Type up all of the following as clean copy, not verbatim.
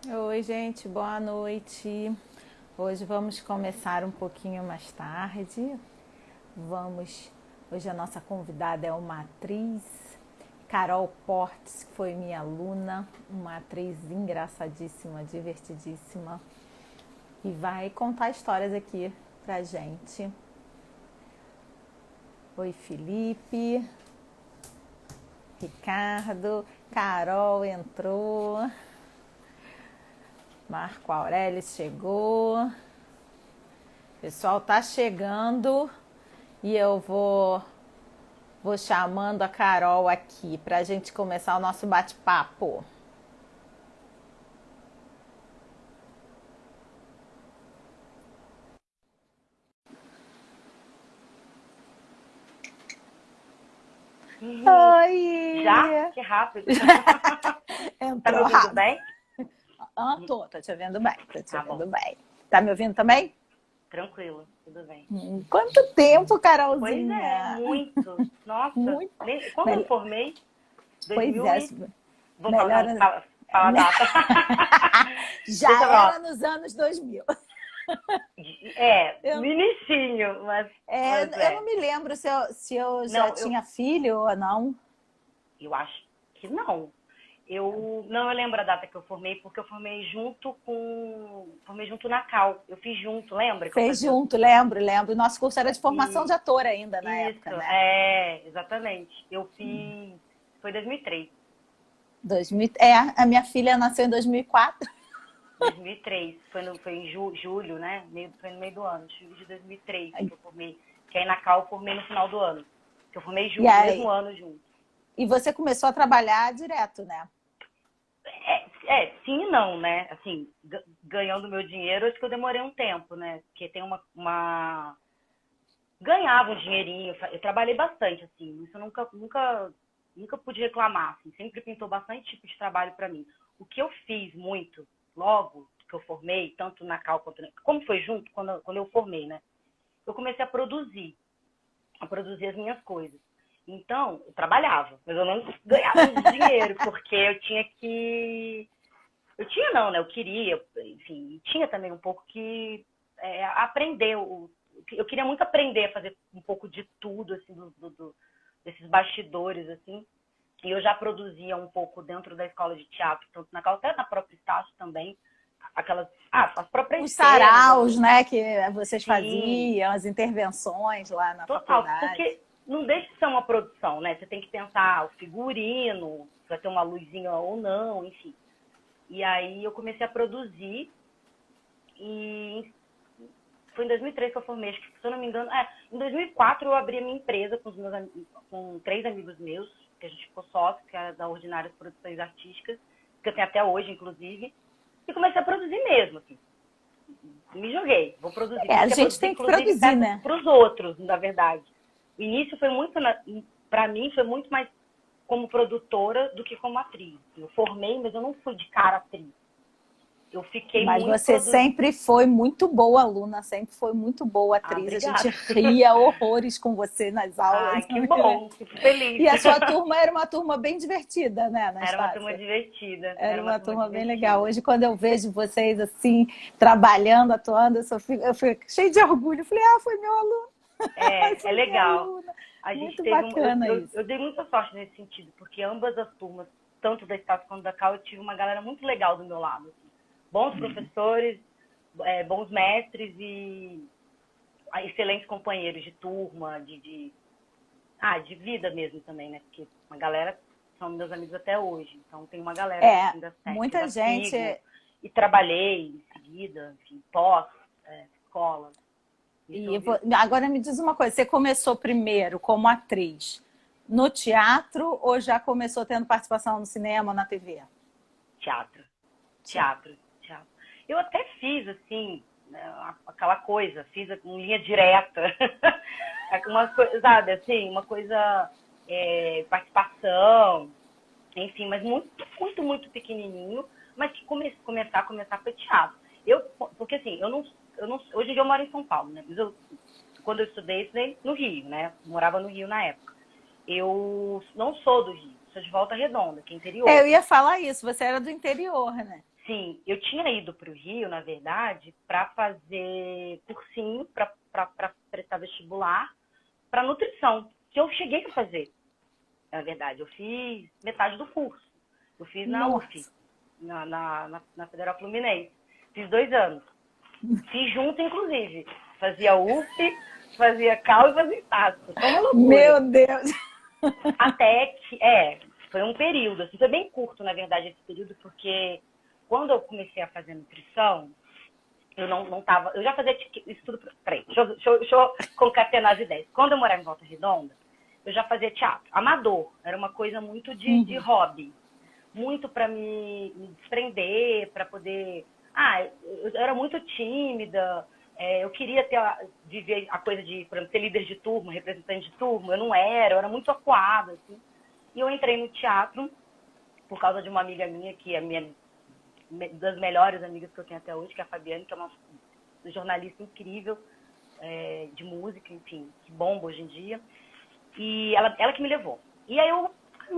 Oi, gente, boa noite. Hoje vamos começar um pouquinho mais tarde. Vamos. Hoje a nossa convidada é uma atriz, Carol Portes, que foi minha aluna, uma atriz engraçadíssima, divertidíssima, e vai contar histórias aqui pra gente. Oi, Felipe, Ricardo, Carol entrou. Marco Aurélio chegou. O pessoal tá chegando e eu vou chamando a Carol aqui pra gente começar o nosso bate-papo. Já? Oi! Que rápido. Tá me Entrou ouvindo rápido. bem? Tô te ouvindo bem, tô te Tá bom. ouvindo bem. Tá me ouvindo também? Tranquilo, tudo bem. Quanto tempo, Pois é, Carolzinha! muito. Nossa, Muito. quando eu Mel- formei? Pois 2000 é, e... Vou falar, melhor. não, fala a data. Já Deixa eu era falar. nos anos 2000. No Eu, inicinho, mas eu não me lembro se eu já Não, tinha filho ou não. eu acho que não. Eu lembro a data que eu formei, porque eu formei formei junto na Cal. Eu fiz junto, lembra que eu Fez fazia... junto, lembro. Nosso curso era de formação de E ator ainda na época, isso, né? exatamente. Eu fiz, foi 2003. 2000, a minha filha nasceu em 2004. 2003, foi em julho, né? Foi no meio do ano, julho de 2003 que eu formei. Que aí na Cal eu formei no final do ano. Que eu formei E junto, mesmo aí, ano junto. e você começou a trabalhar direto, né? Sim e não, né? Assim, ganhando meu dinheiro, acho que eu demorei um tempo, né? Porque tem ganhava um dinheirinho, eu trabalhei bastante, assim, isso eu nunca pude reclamar, assim, sempre pintou bastante tipo de trabalho para mim. O que eu fiz muito, logo que eu formei, tanto na Cal quanto como foi junto, quando eu formei, né? Eu comecei a produzir as minhas coisas. Então, eu trabalhava, mas eu não ganhava muito dinheiro, porque eu tinha que... Eu tinha não, né? Eu queria, enfim, tinha também um pouco que aprender. Eu queria muito aprender a fazer um pouco de tudo, assim, desses bastidores, assim. E eu já produzia um pouco dentro da escola de teatro, tanto na Cal, até na própria Estácio também. As próprias Os cenas, saraus, né, que vocês sim, faziam, as intervenções lá na total. faculdade. Porque não deixa de ser uma produção, né? Você tem que pensar o figurino, se vai ter uma luzinha ou não, enfim. E aí eu comecei a produzir e foi em 2003 que eu formei, acho que, se eu não me engano, em 2004 eu abri a minha empresa com 3 amigos meus, que a gente ficou sócio, que era da Ordinárias Produções Artísticas, que eu tenho até hoje, inclusive, e comecei a produzir mesmo, assim. Me joguei, vou produzir. A Comecei a gente produzir, tem que inclusive, produzir, peças né? para os outros, na verdade. O início foi muito, para mim, foi muito mais como produtora do que como atriz. Eu formei, mas eu não fui de cara atriz. Eu fiquei Mas muito você produzindo. sempre foi muito boa aluna, sempre foi muito boa Ah, atriz. A gente obrigada. ria horrores com você nas aulas. Ai, que bom, fico feliz. E a sua turma era uma turma bem divertida, né, Era uma turma Anastácia? divertida, Era era uma uma turma turma bem legal. divertida. Hoje, quando eu vejo vocês assim, trabalhando, atuando, eu fico cheio de orgulho. Eu falei, foi meu aluno, É foi minha legal. aluna. A gente Muito teve bacana isso. eu dei muita sorte nesse sentido, porque ambas as turmas, tanto da Estácio quanto da Cal, eu tive uma galera muito legal do meu lado. Assim. Bons professores, bons mestres e excelentes companheiros de turma, de vida mesmo também, né? Porque uma galera são meus amigos até hoje. Então tem uma galera que Muita ainda gente. sigo e trabalhei em seguida, enfim, pós, escola. Isso eu vi. Agora me diz uma coisa: você começou primeiro como atriz no teatro ou já começou tendo participação no cinema, na TV? Teatro, Teatro. teatro. Eu até fiz, assim, né, aquela coisa, fiz com linha direta. Uma coisa, sabe, assim, uma coisa, participação, enfim, mas muito pequenininho, mas que começar foi teatro. Porque assim, hoje em dia eu moro em São Paulo, né? Mas quando eu estudei no Rio, né? Morava no Rio na época. Eu não sou do Rio, sou de Volta Redonda, que é interior. Eu ia falar isso, você era do interior, né? Sim, eu tinha ido para o Rio, na verdade, para fazer cursinho, para prestar vestibular, para nutrição, que eu cheguei a fazer, na verdade. Eu fiz metade do curso. Eu fiz na UF, Nossa. na Federal Fluminense. Fiz 2 anos. Fiz junto, inclusive. Fazia UF, fazia Cal e fazia Estácio. Foi uma loucura. Meu Deus! Até que, foi um período, assim, foi bem curto, na verdade, esse período, porque quando eu comecei a fazer nutrição, eu não tava, eu já fazia isso tudo, peraí, deixa eu concatenar as ideias. Quando eu morava em Volta Redonda, eu já fazia teatro, amador, era uma coisa muito de hobby, muito para me desprender, para poder, eu era muito tímida, eu queria viver a coisa de, por exemplo, ser líder de turma, representante de turma, eu não era, eu era muito acuada, assim. E eu entrei no teatro por causa de uma amiga minha, que é das melhores amigas que eu tenho até hoje, que é a Fabiane, que é uma jornalista incrível, de música, enfim, que bomba hoje em dia. E ela que me levou. E aí eu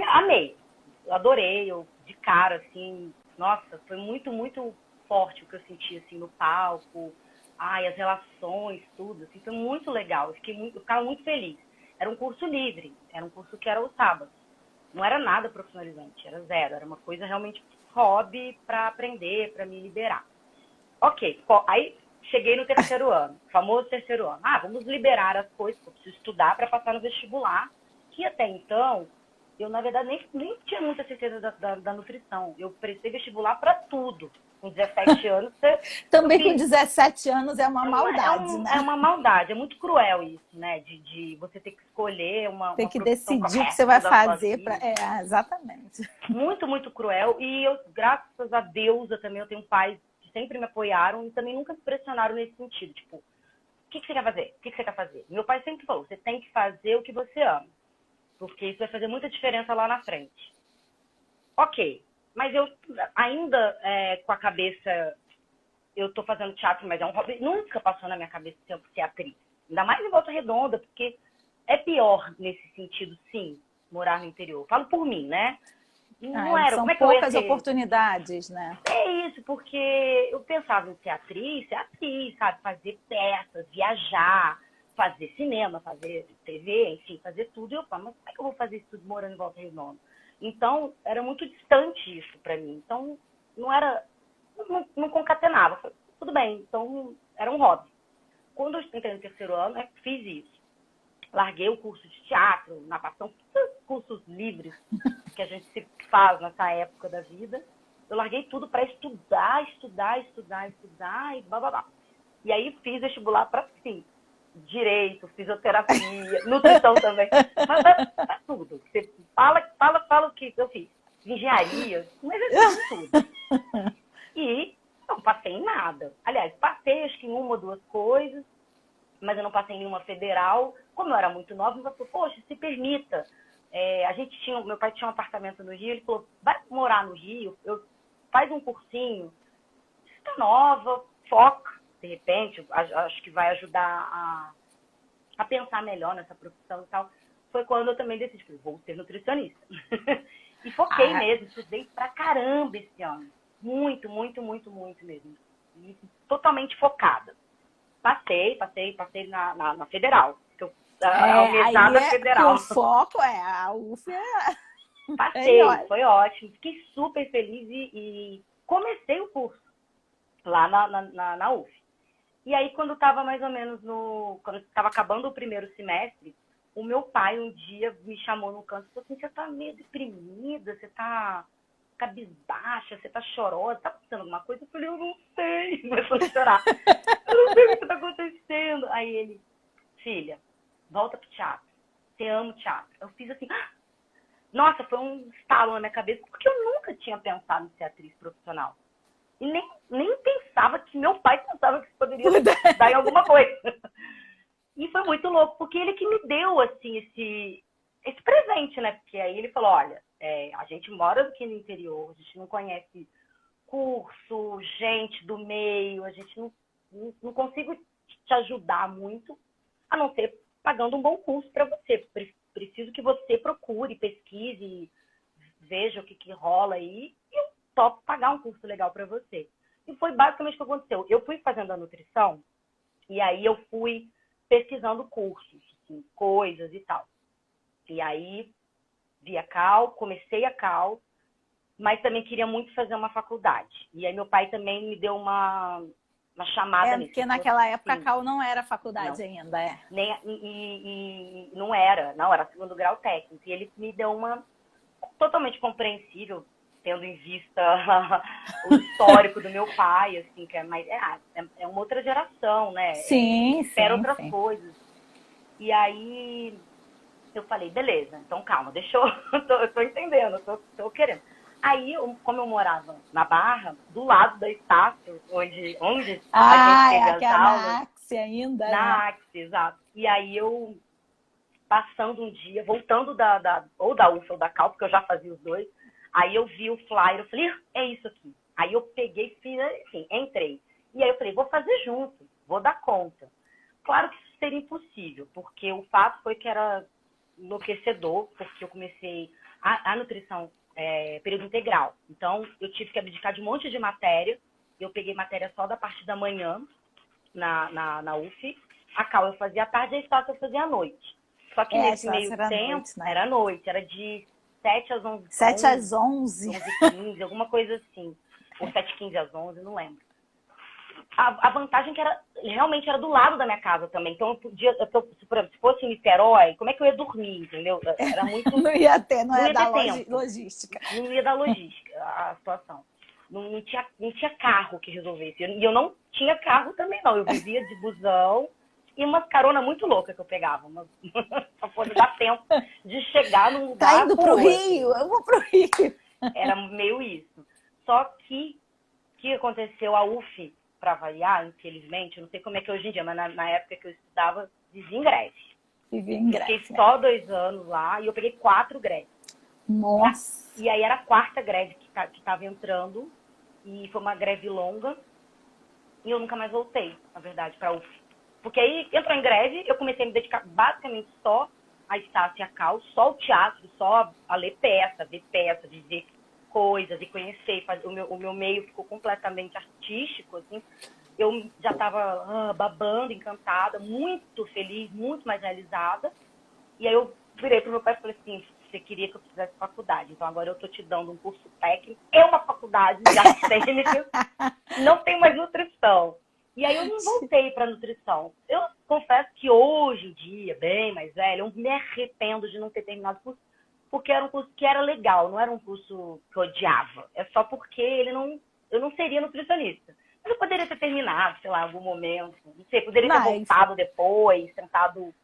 amei, eu adorei, eu de cara, assim, nossa, foi muito, muito forte o que eu senti, assim, no palco, as relações, tudo, assim, foi muito legal, eu ficava muito feliz. Era um curso livre, era um curso que era o sábado. Não era nada profissionalizante, era zero. Era uma coisa realmente hobby para aprender, para me liberar. Ok, aí cheguei no terceiro ano, famoso terceiro ano. Vamos liberar as coisas, eu preciso estudar para passar no vestibular, que até então, eu na verdade nem tinha muita certeza da nutrição. Eu prestei vestibular para tudo. Com 17 anos, Também com 17 anos é uma é, maldade, é né? uma maldade, é muito cruel isso, né? De você ter que escolher Tem uma que profissão pro decidir o que você resto vai da sua fazer para. vida. Exatamente. Muito, muito cruel. E eu, graças a Deus, eu tenho pais que sempre me apoiaram e também nunca me pressionaram nesse sentido. Tipo, o que você quer fazer? O que você quer fazer? Meu pai sempre falou, você tem que fazer o que você ama, porque isso vai fazer muita diferença lá na frente. Ok, mas eu ainda com a cabeça, eu tô fazendo teatro, mas é um hobby, nunca passou na minha cabeça ser atriz. Ainda mais em Volta Redonda, porque é pior nesse sentido, sim, morar no interior. Falo por mim, né? Não era. São Como é que eu ia poucas ter? oportunidades, né? É isso, porque eu pensava em ser atriz, sabe? Fazer peças, viajar, fazer cinema, fazer TV, enfim, fazer tudo. E eu falava, mas como é que eu vou fazer isso tudo morando em Volta Redonda? Então, era muito distante isso para mim. Então, não era. Não concatenava. Falei, tudo bem, então era um hobby. Quando eu entrei no terceiro ano, fiz isso. Larguei o curso de teatro, natação, cursos livres que a gente se faz nessa época da vida. Eu larguei tudo para estudar e blá, blá, blá. E aí fiz vestibular para, sim, direito, fisioterapia, nutrição também. Mas tudo. Você fala o que eu fiz. Engenharia, mas eu fiz tudo. E não passei em nada. Aliás, passei acho que em uma ou duas coisas, mas eu não passei em nenhuma federal. Como eu era muito nova, eu falei, poxa, se permita. Meu pai tinha um apartamento no Rio, ele falou, vai morar no Rio, faz um cursinho, está nova, foca, de repente, acho que vai ajudar a pensar melhor nessa profissão e tal. Foi quando eu também decidi, vou ser nutricionista. E foquei Ah, mesmo, estudei pra caramba esse ano. Muito, muito, muito, muito mesmo. E totalmente focada. Passei na federal. A aí almejada com federal. foco, a UF é Passei, melhor. foi ótimo. Fiquei super feliz e comecei o curso lá na UF. E aí, quando estava mais ou menos quando estava acabando o primeiro semestre, o meu pai um dia me chamou no canto e falou assim, você tá meio deprimida, você tá cabisbaixa, você tá chorosa, tá acontecendo alguma coisa? Eu falei, eu não sei. Começou a chorar. Eu não sei o que tá acontecendo. Aí ele, filha, volta pro teatro. Você ama o teatro. Eu fiz assim, nossa, foi um estalo na minha cabeça, porque eu nunca tinha pensado em ser atriz profissional. E nem pensava que meu pai pensava que isso poderia dar em alguma coisa. E foi muito louco, porque ele que me deu, assim, esse presente, né? Porque aí ele falou, olha, a gente mora aqui no interior, a gente não conhece curso, gente do meio, a gente não consigo te ajudar muito, a não ser pagando um bom curso para você. Preciso que você procure, pesquise, veja o que rola aí. E eu topo pagar um curso legal para você. E foi basicamente o que aconteceu. Eu fui fazendo a nutrição e aí eu fui pesquisando cursos, assim, coisas e tal. E aí vi a Cal, comecei a Cal, mas também queria muito fazer uma faculdade. E aí meu pai também me deu uma chamada nisso. Porque naquela época a assim, Cal não era faculdade não. ainda, é. Nem, não era segundo grau técnico. E ele me deu uma totalmente compreensível, tendo em vista o histórico do meu pai, assim, que é mais. É uma outra geração, né? Sim, Espera sim, outras sim. coisas. E aí eu falei, beleza, então calma, deixa eu. Eu tô entendendo, eu tô querendo. Aí, como eu morava na Barra, do lado da Estácio, onde a gente É teve as aquela aulas, na Axie ainda, né? na Axis, exato. E aí eu, passando um dia, voltando ou da UFA ou da Cal, porque eu já fazia os dois, aí eu vi o flyer, eu falei, é isso aqui. Aí eu peguei, fiz, assim, entrei. E aí eu falei, vou fazer junto, vou dar conta. Claro que isso seria impossível, porque o fato foi que era enlouquecedor, porque eu comecei a nutrição período integral. Então, eu tive que abdicar de um monte de matéria. Eu peguei matéria só da parte da manhã, na UF. A Cal eu fazia à tarde e a Estácio eu fazia à noite. Só que A nesse Estácio meio era à tempo, noite, né? era à noite, era de 7 às 11, 7 às 11. 11h15, alguma coisa assim. Ou 7h15 às 11, não lembro. A vantagem é que realmente era do lado da minha casa também. Então, eu podia, se fosse em Niterói, como é que eu ia dormir, entendeu? Era muito. Não ia ter, não Não ia ia dar ter tempo. logística. Não ia dar logística a situação. Não tinha carro que resolvesse. E eu não tinha carro também, não. Eu vivia de busão e umas carona muito louca que eu pegava. Pra poder dar tempo de chegar num Tá lugar indo pro boa, assim. Rio? Eu vou pro Rio. Era meio isso. Só que o que aconteceu? A UF, para variar, infelizmente, eu não sei como é que é hoje em dia, mas na época que eu estudava, dizia greve. Vivi em Eu fiquei Grécia. só 2 anos lá e eu peguei 4 greves. Nossa. E aí era a 4ª greve que estava entrando, e foi uma greve longa, e eu nunca mais voltei, na verdade, para a UF. Porque aí entrou em greve, eu comecei a me dedicar basicamente só a Estácio e a Cal, só o teatro, só a ler peça, ver peça, dizer coisas e conhecer. O meu meio ficou completamente artístico, assim. Eu já estava babando, encantada, muito feliz, muito mais realizada. E aí eu virei pro meu pai e falei assim, você queria que eu fizesse faculdade, então agora eu tô te dando um curso técnico, é uma faculdade de artes técnicas, não tem mais nutrição. E aí eu não voltei para nutrição. Eu confesso que hoje em dia, bem mais velho, eu me arrependo de não ter terminado o curso, porque era um curso que era legal, não era um curso que eu odiava. É só porque eu não seria nutricionista. Mas eu poderia ter terminado, sei lá, em algum momento, não sei, poderia ter voltado depois, tentado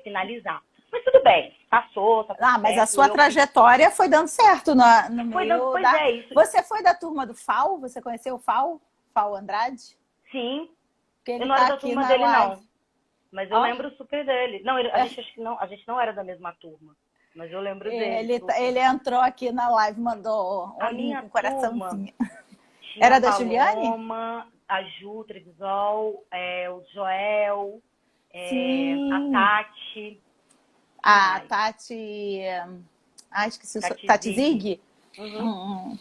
finalizar. Mas tudo bem, passou, tá tudo certo. Mas a sua trajetória foi dando certo no meio Pois da... é, isso. Você foi da turma do FAO? Você conheceu o FAO? FAO Andrade? Sim, Porque ele eu não era tá da aqui turma na dele, live. não. Mas eu lembro super dele. Não, a gente não era da mesma turma. Mas eu lembro dele. Ele entrou aqui na live, mandou um A olhinho minha com turma coraçãozinho. tinha Era a da Juliane? Paloma, a Ju Trevisol, o Joel, a Sim. Tati. Quem A mais? Tati... Ai, esqueci o Tati Tati Zig. Zig? Uhum.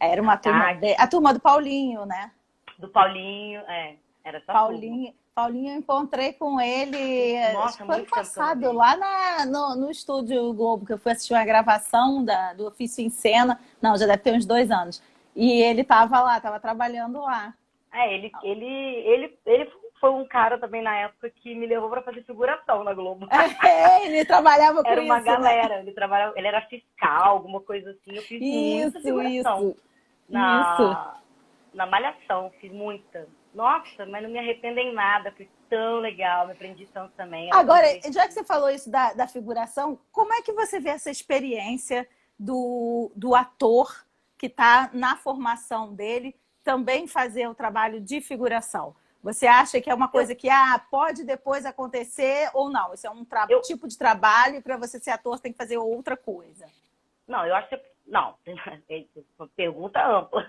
Era A uma turma... A Tati. turma do Paulinho, né? Do Paulinho, era essa turma. Paulinho, eu encontrei com ele, acho que Nossa, foi ano muito tempo que eu não passado, vejo. lá no Estúdio Globo, que eu fui assistir uma gravação do Ofício em Cena. Não, já deve ter uns 2 anos. E ele estava lá, estava trabalhando lá. Ele foi um cara também na época que me levou para fazer figuração na Globo. Ele trabalhava com Era uma isso, né? galera, ele era fiscal, alguma coisa assim. Eu fiz muita figuração Isso. na Malhação, fiz muita. Nossa, mas não me arrependo em nada, foi tão legal, me aprendi tanto também. Agora, já que você falou isso da figuração, como é que você vê essa experiência do ator que está na formação dele também fazer o trabalho de figuração? Você acha que é uma coisa que pode depois acontecer ou não? Isso é um tipo de trabalho e para você ser ator tem que fazer outra coisa? Não, eu acho que... Não, é uma pergunta ampla.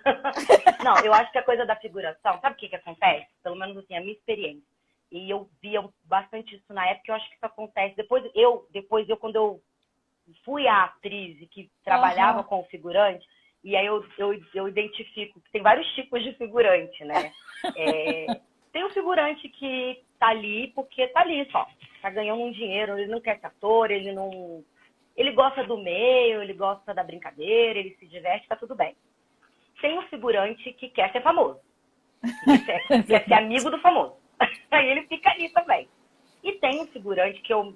Não, eu acho que a coisa da figuração, sabe o que acontece? Pelo menos assim, a minha experiência. E eu via bastante isso na época, eu acho que isso acontece. Depois eu quando eu fui a atriz e que trabalhava com o figurante, E aí eu identifico que tem vários tipos de figurante, né? Tem um figurante que tá ali porque tá ali só. Tá ganhando um dinheiro, ele não quer ser ator, ele não... Ele gosta do meio, ele gosta da brincadeira, ele se diverte, tá tudo bem. Tem um figurante que quer ser famoso. Quer ser amigo do famoso. Aí ele fica ali também. E tem um figurante que eu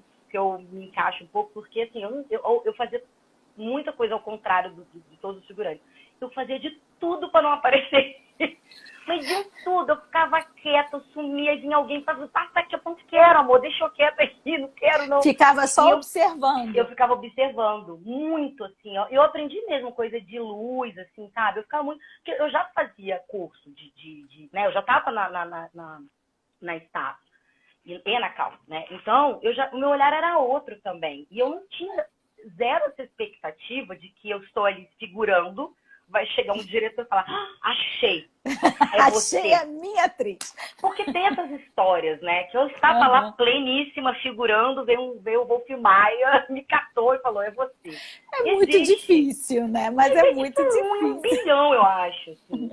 me encaixo um pouco, porque assim, eu fazia muita coisa ao contrário de todos os figurantes. Eu fazia de tudo para não aparecer. Mas de tudo, eu ficava quieta, eu sumia, e vinha alguém e falava, passa aqui, eu não quero, amor, deixa eu quieta aqui, não quero, não. Ficava só observando. Eu ficava observando, muito, assim, ó. Eu aprendi mesmo coisa de luz, assim, sabe? Eu ficava muito... Porque eu já fazia curso né? Eu já estava na Estácio e na Cal, né? Então, o meu olhar era outro também. E eu não tinha zero essa expectativa de que eu estou ali figurando, vai chegar um diretor e falar, achei. Achei a minha atriz. Porque tem essas histórias, né? Que eu estava lá pleníssima, figurando, veio o Wolf Maia, me catou e falou, é você. É muito difícil, né? Mas é muito difícil. Um bilhão, eu acho. Assim.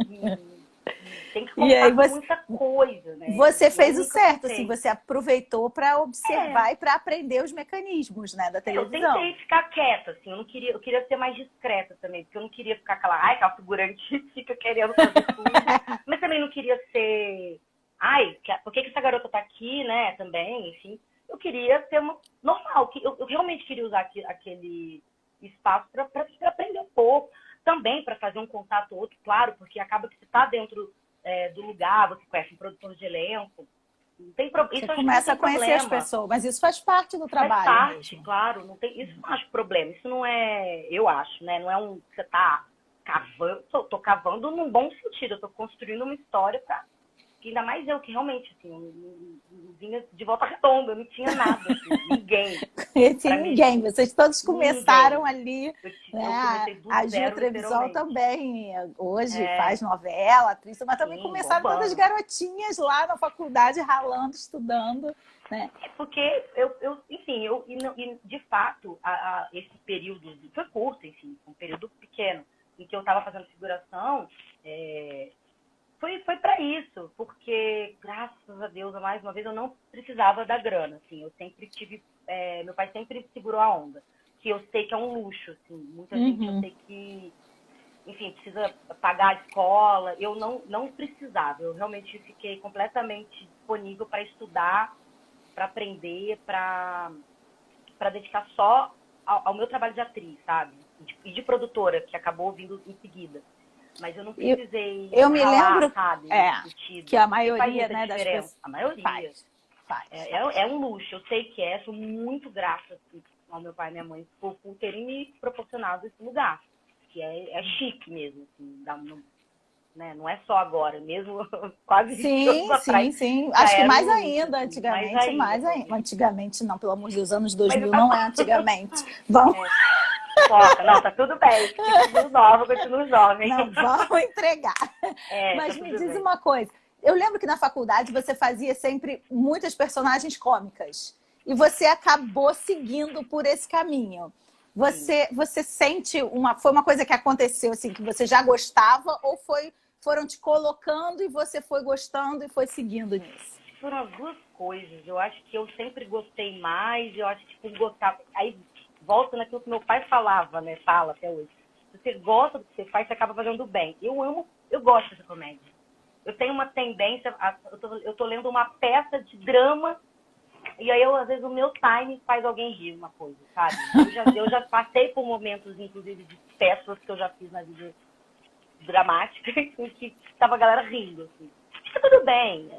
Tem que contar muita coisa, né? Você fez o certo, assim, você aproveitou para observar e para aprender os mecanismos, né, da televisão. Eu tentei ficar quieta, assim, eu queria ser mais discreta também, porque eu não queria ficar aquela figurante fica querendo fazer tudo, mas também não queria ser, por que essa garota tá aqui, né, também, enfim. Eu queria ser normal, eu realmente queria usar aquele espaço para aprender um pouco, também para fazer um contato outro, claro, porque acaba que você tá dentro do lugar, você conhece um produtor de elenco, não tem problema. Você começa a conhecer as pessoas, mas isso faz parte do trabalho. Faz parte, mesmo. Claro, não tem, isso não acho problema, isso não é, eu acho, né? Não é você tá cavando, tô cavando num bom sentido, eu tô construindo uma história para ainda mais eu que realmente, assim, eu vinha de Volta Redonda, eu não tinha nada, assim, ninguém. Ninguém, vocês todos começaram ali, né? A Gil Trevisol também, hoje faz novela, atriz, mas também começaram todas garotinhas lá na faculdade, ralando, estudando, né? Porque enfim, de fato, esse período, foi curto, enfim, um período pequeno, em que eu estava fazendo figuração, foi para isso, porque, graças a Deus, mais uma vez, eu não precisava da grana, assim, eu sempre tive, meu pai sempre segurou a onda, que eu sei que é um luxo, assim, muita gente, eu sei que, enfim, precisa pagar a escola, eu não precisava, eu realmente fiquei completamente disponível para estudar, para aprender, para dedicar só ao meu trabalho de atriz, sabe, e de produtora, que acabou vindo em seguida. Mas eu não precisei eu me lembro, sabe, que a maioria, né, das pessoas... A maioria. Faz. É um luxo, eu sei que sou muito grata assim, ao meu pai e minha mãe por terem me proporcionado esse lugar, que é chique mesmo, assim, né? Não é só agora, mesmo quase 20 anos atrás. Sim. Acho que mais ainda, assim, antigamente, mais ainda. Antigamente não, pelo amor de Deus, anos 2000 não é antigamente. Vamos... Não, tá tudo bem. Continuo jovem. Não, vamos entregar. Mas me diz uma coisa. Eu lembro que na faculdade você fazia sempre muitas personagens cômicas. E você acabou seguindo por esse caminho. Você sente foi uma coisa que aconteceu assim, que você já gostava, ou foram te colocando e você foi gostando e foi seguindo nisso? Foram as duas coisas. Eu acho que eu sempre gostei mais, eu acho que gostava. Aí volta naquilo que meu pai falava, né? Fala até hoje. Se você gosta do que você faz, você acaba fazendo bem. Eu gosto dessa comédia. Eu tenho uma tendência, eu tô lendo uma peça de drama, e aí às vezes o meu time faz alguém rir uma coisa, sabe? Eu já passei por momentos, inclusive, de peças que eu já fiz na vida dramática, em que estava a galera rindo, assim. Fica tudo bem,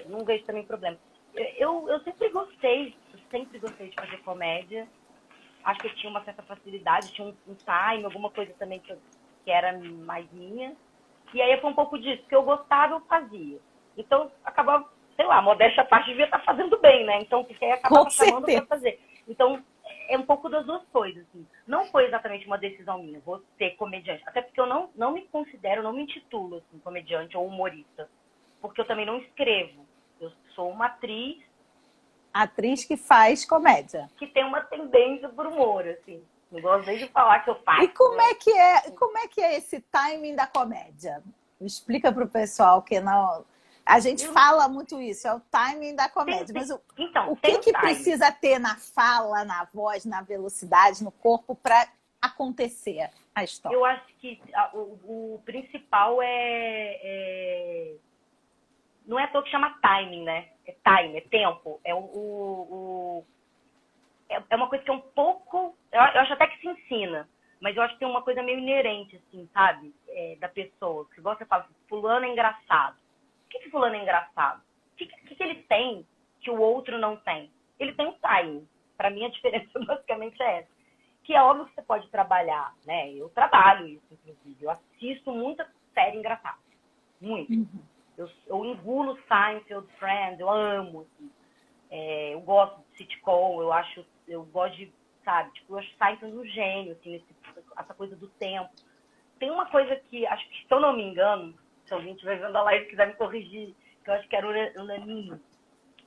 não vejo também problema. Eu sempre gostei de fazer comédia. Acho que eu tinha uma certa facilidade, tinha um time, alguma coisa também que era mais minha. E aí foi um pouco disso, que eu gostava, eu fazia. Então, acabava, sei lá, modéstia à parte, devia estar fazendo bem, né? Então, porque aí acabava chamando para fazer. Então, é um pouco das duas coisas, assim. Não foi exatamente uma decisão minha, vou ser comediante. Até porque eu não me considero, não me intitulo, assim, comediante ou humorista. Porque eu também não escrevo. Eu sou uma atriz. Atriz que faz comédia. Que tem uma tendência por humor, assim. Não gosto nem de falar que eu faço. E como é que é esse timing da comédia? Explica para o pessoal que não. A gente fala muito isso, é o timing da comédia. Mas então, o que precisa ter na fala, na voz, na velocidade, no corpo para acontecer a história? Eu acho que o principal não é à toa que chama timing, né? É time, é tempo. É uma coisa que é um pouco... Eu acho até que se ensina, mas eu acho que tem uma coisa meio inerente, assim, sabe? Da pessoa. Se você fala assim, fulano é engraçado. Por que fulano é engraçado? O que ele tem que o outro não tem? Ele tem um timing. Para mim, a diferença basicamente é essa. Que é óbvio que você pode trabalhar, né? Eu trabalho isso, inclusive. Eu assisto muita série engraçada. Muito. Uhum. Eu engulo Seinfeld, Friends, eu amo, assim. Eu gosto de sitcom, eu gosto de, sabe, tipo, eu acho Seinfeld um gênio, assim, essa coisa do tempo. Tem uma coisa que, acho que, se eu não me engano, se alguém estiver vendo a live e quiser me corrigir, que eu acho que era o Leninho,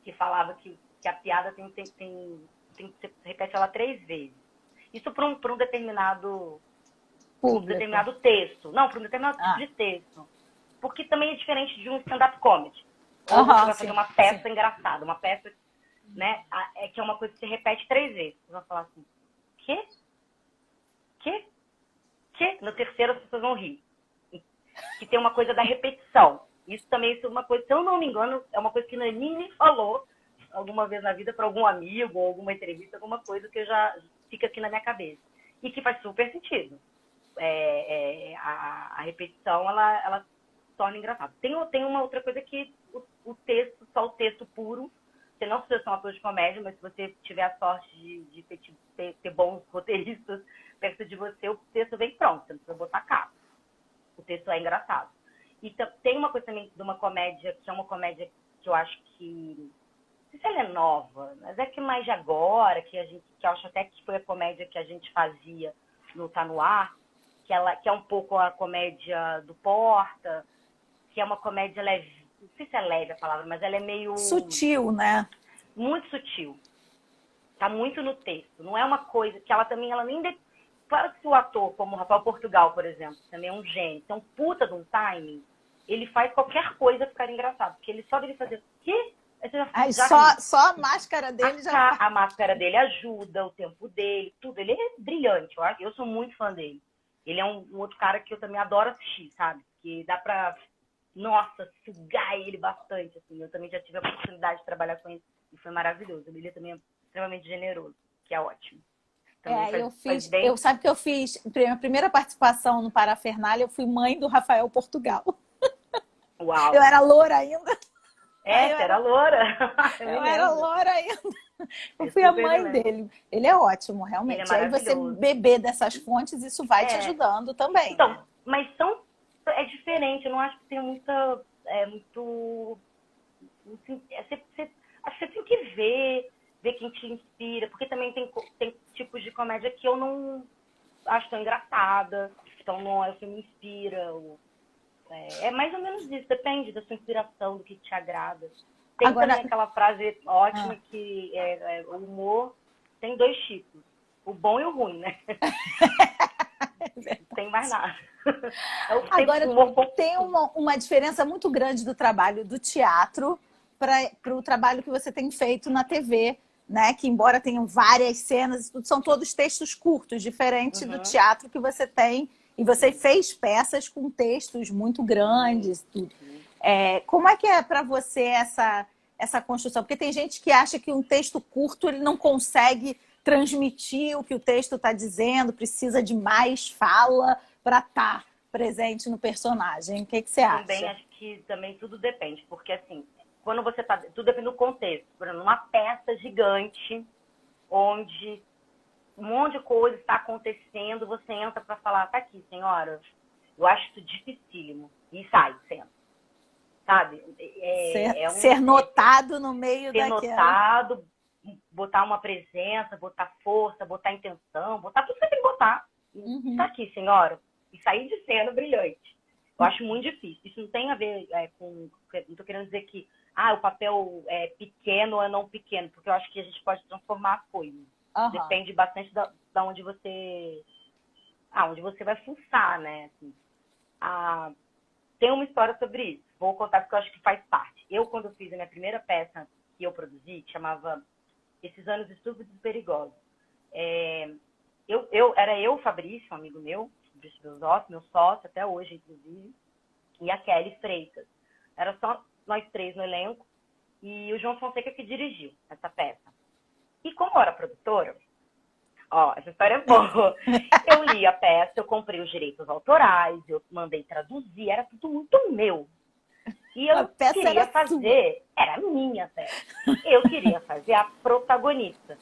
que falava que a piada se repete ela 3 vezes. Isso para um determinado texto. Não, para um determinado tipo de texto. Porque também é diferente de um stand-up comedy. Ou você vai fazer uma peça engraçada, uma peça, né, que é uma coisa que se repete 3 vezes. Você vai falar assim, quê? Quê? Quê? No terceiro as pessoas vão rir. Que tem uma coisa da repetição. Isso também é uma coisa, se eu não me engano, é uma coisa que Nani me falou alguma vez na vida para algum amigo, ou alguma entrevista, alguma coisa que já fica aqui na minha cabeça. E que faz super sentido. A repetição, ela torna engraçado. Tem uma outra coisa que o texto, só o texto puro, você não precisa ser um ator de comédia, mas se você tiver a sorte de ter bons roteiristas perto de você, o texto vem pronto, você não precisa botar capa. O texto é engraçado. E tem uma coisa também de uma comédia, que é uma comédia que eu acho que, não sei se ela é nova, mas é que mais de agora, que eu acho até que foi a comédia que a gente fazia no Tá No Ar, que é um pouco a comédia do Porta, que é uma comédia leve, não sei se é leve a palavra, mas ela é meio... Sutil, né? Muito sutil. Tá muito no texto. Não é uma coisa que ela também, ela nem... Claro que se o ator, como o Rafael Portugal, por exemplo, também é um gênio, tem um puta de um timing, ele faz qualquer coisa ficar engraçado. Porque ele só dele fazer o quê? Aí só a máscara dele a máscara dele ajuda, o tempo dele, tudo. Ele é brilhante, eu sou muito fã dele. Ele é um outro cara que eu também adoro assistir, sabe? Que dá pra, nossa, sugar ele bastante, assim. Eu também já tive a oportunidade de trabalhar com ele e foi maravilhoso. Ele também é extremamente generoso, que é ótimo. Sabe que eu fiz a primeira participação no Parafernália, eu fui mãe do Rafael Portugal. Uau! Eu era loura ainda. Você era loura? Eu era loura ainda. Eu fui a mãe dele. Ele é ótimo, realmente. Ele é maravilhoso. Aí você beber dessas fontes, isso vai te ajudando também. Então, né? mas é diferente. Eu não acho que tem muita... acho que você tem que ver quem te inspira. Porque também tem tipos de comédia que eu não acho tão engraçada. Então, não é o que me inspira. É mais ou menos isso. Depende da sua inspiração, do que te agrada. Tem também aquela frase ótima que o humor tem 2 tipos. O bom e o ruim, né? Não tem mais nada. Agora, tem uma diferença muito grande do trabalho do teatro para o trabalho que você tem feito na TV, né? Que embora tenham várias cenas, são todos textos curtos, diferente do teatro que você tem. E você fez peças com textos muito grandes. Tudo. Como é que é para você essa construção? Porque tem gente que acha que um texto curto ele não consegue transmitir o que o texto está dizendo, precisa de mais fala para estar presente no personagem. O que você acha? Também acho que também tudo depende, porque assim, quando você está... Tudo depende do contexto. Por exemplo, uma peça gigante, onde um monte de coisa está acontecendo, você entra para falar, tá aqui, senhora, eu acho isso dificílimo. E sai, senta. Sabe? Ser notado no meio daquela... Ser notado, botar uma presença, botar força, botar intenção, botar tudo que você tem que botar. Tá aqui, senhora. E sair de cena brilhante. Eu acho muito difícil. Isso não tem a ver com... Não tô querendo dizer que o papel é pequeno ou não pequeno, porque eu acho que a gente pode transformar as coisas. Depende bastante onde você vai fuçar, né? Assim, tem uma história sobre isso. Vou contar porque eu acho que faz parte. Quando eu fiz a minha primeira peça que eu produzi, que chamava Esses Anos Estúpidos e Perigosos. Era eu, Fabrício, um amigo meu, Fabrício Bezotti, meu sócio até hoje, inclusive, e a Kelly Freitas. Era só nós três no elenco e o João Fonseca que dirigiu essa peça. E como eu era produtora, essa história é boa. Eu li a peça, eu comprei os direitos autorais, eu mandei traduzir, era tudo muito meu. E eu queria fazer, era minha peça. Eu queria fazer a protagonista,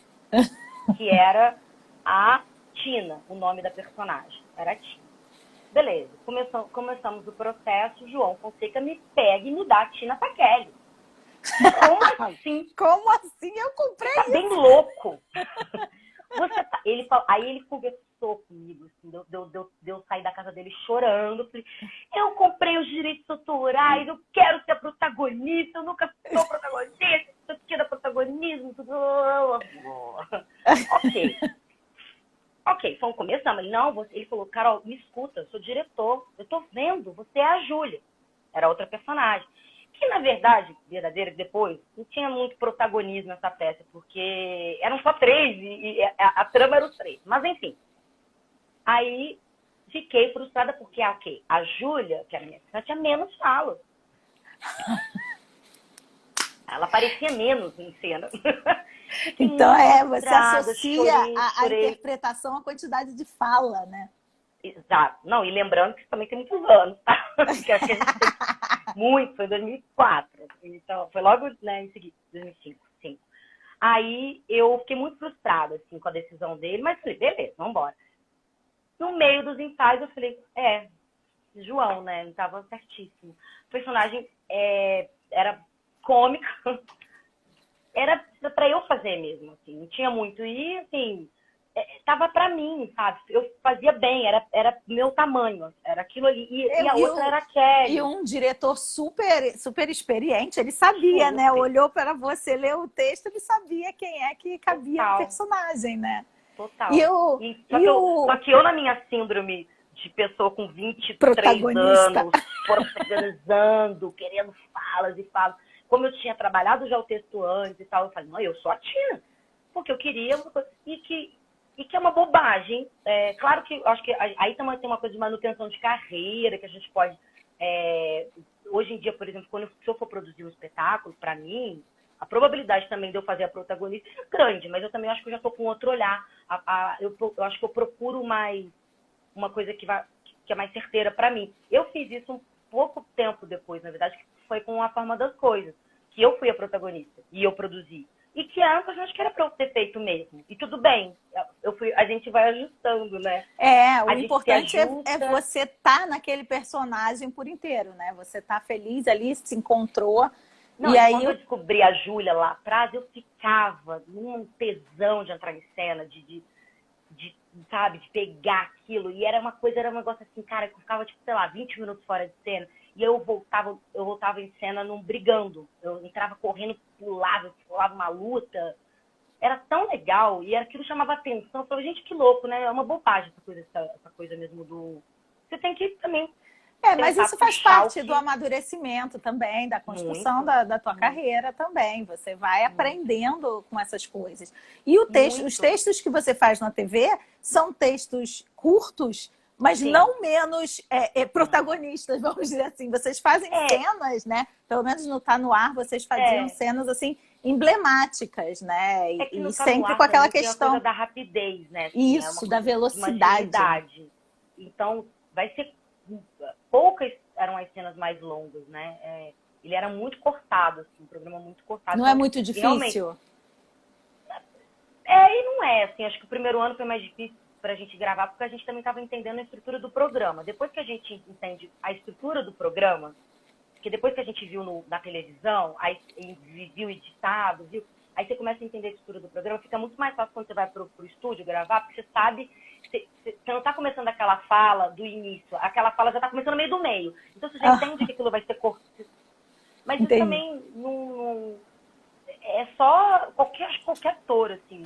que era a Tina, o nome da personagem, era a Tina. Beleza, começamos o processo, João Fonseca me pega e me dá a Tina pra Kelly. Como assim? Como assim? Eu comprei tá isso? Bem louco. Aí ele conversou comigo, assim, eu sair da casa dele chorando. Falei, eu comprei os direitos autorais, eu quero ser protagonista, eu nunca sou protagonista, eu quero protagonismo. Tudo. Ok, vamos começar. Mas não, ele falou, Carol, me escuta, eu sou diretor, eu tô vendo, você é a Júlia. Era outra personagem. Que, na verdade, depois, não tinha muito protagonismo nessa peça, porque eram só três e a trama era os três. Mas, enfim. Aí, fiquei frustrada porque, a Júlia, que era a minha personagem, tinha menos fala. Ela aparecia menos em cena. Então, você associa a interpretação à quantidade de fala, né? Exato. Não, e lembrando que isso também tem muitos anos, tá? Porque acho que a gente tem muito, foi em 2004. Então, foi logo, né, em seguida, 2005. Aí, eu fiquei muito frustrada, assim, com a decisão dele, mas falei, beleza, vamos embora. No meio dos ensaios, eu falei, João, né, ele tava certíssimo. O personagem era cômica, era pra eu fazer mesmo, assim, não tinha muito. E, assim, tava pra mim, sabe? Eu fazia bem, era meu tamanho, era aquilo ali. E a outra era a Kelly. E um diretor super experiente, ele sabia, super, né? Olhou para você, leu o texto, ele sabia quem é que cabia no personagem, né? Total. Só que eu, na minha síndrome de pessoa com 23 anos, protagonizando, querendo falas e falas, como eu tinha trabalhado já o texto antes e tal, eu falei, não, eu sou a Tina. Porque eu queria uma coisa. E que é uma bobagem. Claro que eu acho que aí também tem uma coisa de manutenção de carreira, que a gente pode. Hoje em dia, por exemplo, se eu for produzir um espetáculo, para mim, a probabilidade também de eu fazer a protagonista é grande, mas eu também acho que eu já estou com outro olhar. Eu acho que eu procuro mais uma coisa que é mais certeira para mim. Eu fiz isso um pouco tempo depois, na verdade, que foi com A Forma das Coisas, que eu fui a protagonista e eu produzi. E que antes eu acho que era para eu ter feito mesmo. E tudo bem, a gente vai ajustando, né? O importante é você estar naquele personagem por inteiro, né? Você tá feliz ali, se encontrou. Não, e aí quando eu descobri a Júlia lá atrás, eu ficava num tesão de entrar em cena, sabe, de pegar aquilo. E era um negócio assim, cara, eu ficava, tipo, sei lá, 20 minutos fora de cena. E eu voltava em cena brigando. Eu entrava correndo, pulava uma luta. Era tão legal. E aquilo chamava atenção. Eu falei, gente, que louco, né? É uma bobagem essa coisa mesmo do... Você tem que também... mas isso faz parte do amadurecimento também, da construção da tua carreira também. Você vai aprendendo com essas coisas. E os textos que você faz na TV são textos curtos, mas não menos protagonistas, vamos dizer assim. Vocês fazem cenas, né? Pelo menos no Tá No Ar, vocês faziam cenas assim emblemáticas, né? E sempre com aquela questão tem a coisa da rapidez, né? Assim, isso, da velocidade. Então, vai ser poucas eram as cenas mais longas, né? Ele era muito cortado, assim, um programa muito cortado. Não então, é muito difícil? E não é, assim, acho que o primeiro ano foi mais difícil pra gente gravar, porque a gente também estava entendendo a estrutura do programa. Depois que a gente entende a estrutura do programa, que depois que a gente viu na televisão, aí viu editado, aí você começa a entender a estrutura do programa, fica muito mais fácil quando você vai pro estúdio gravar, porque você sabe, você não está começando aquela fala do início, aquela fala já está começando no meio do meio. Então você já entende que aquilo vai ser cortado. Mas isso também não é só qualquer ator, assim.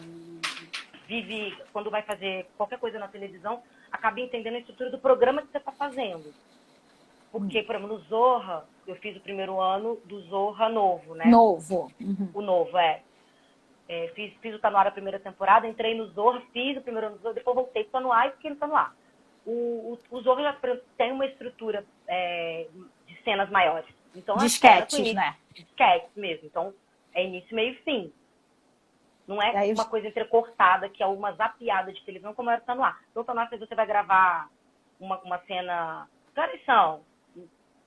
vive, quando vai fazer qualquer coisa na televisão, acaba entendendo a estrutura do programa que você está fazendo. Porque, por exemplo, no Zorra, eu fiz o primeiro ano do Zorra novo, né? Novo. O novo, fiz o Tá No Ar a primeira temporada, entrei no Zorra, fiz o primeiro ano do Zorra, depois voltei pro Tá No Ar e fiquei no Tá No Ar. O Zorra já tem uma estrutura de cenas maiores. Então, de sketches, né? De sketches mesmo. Então, é início, meio e fim. Não é uma coisa entrecortada, que é uma zapiada de televisão, como era o Tá No Ar. Então, o Tá No Ar, você vai gravar uma cena... Que horas são?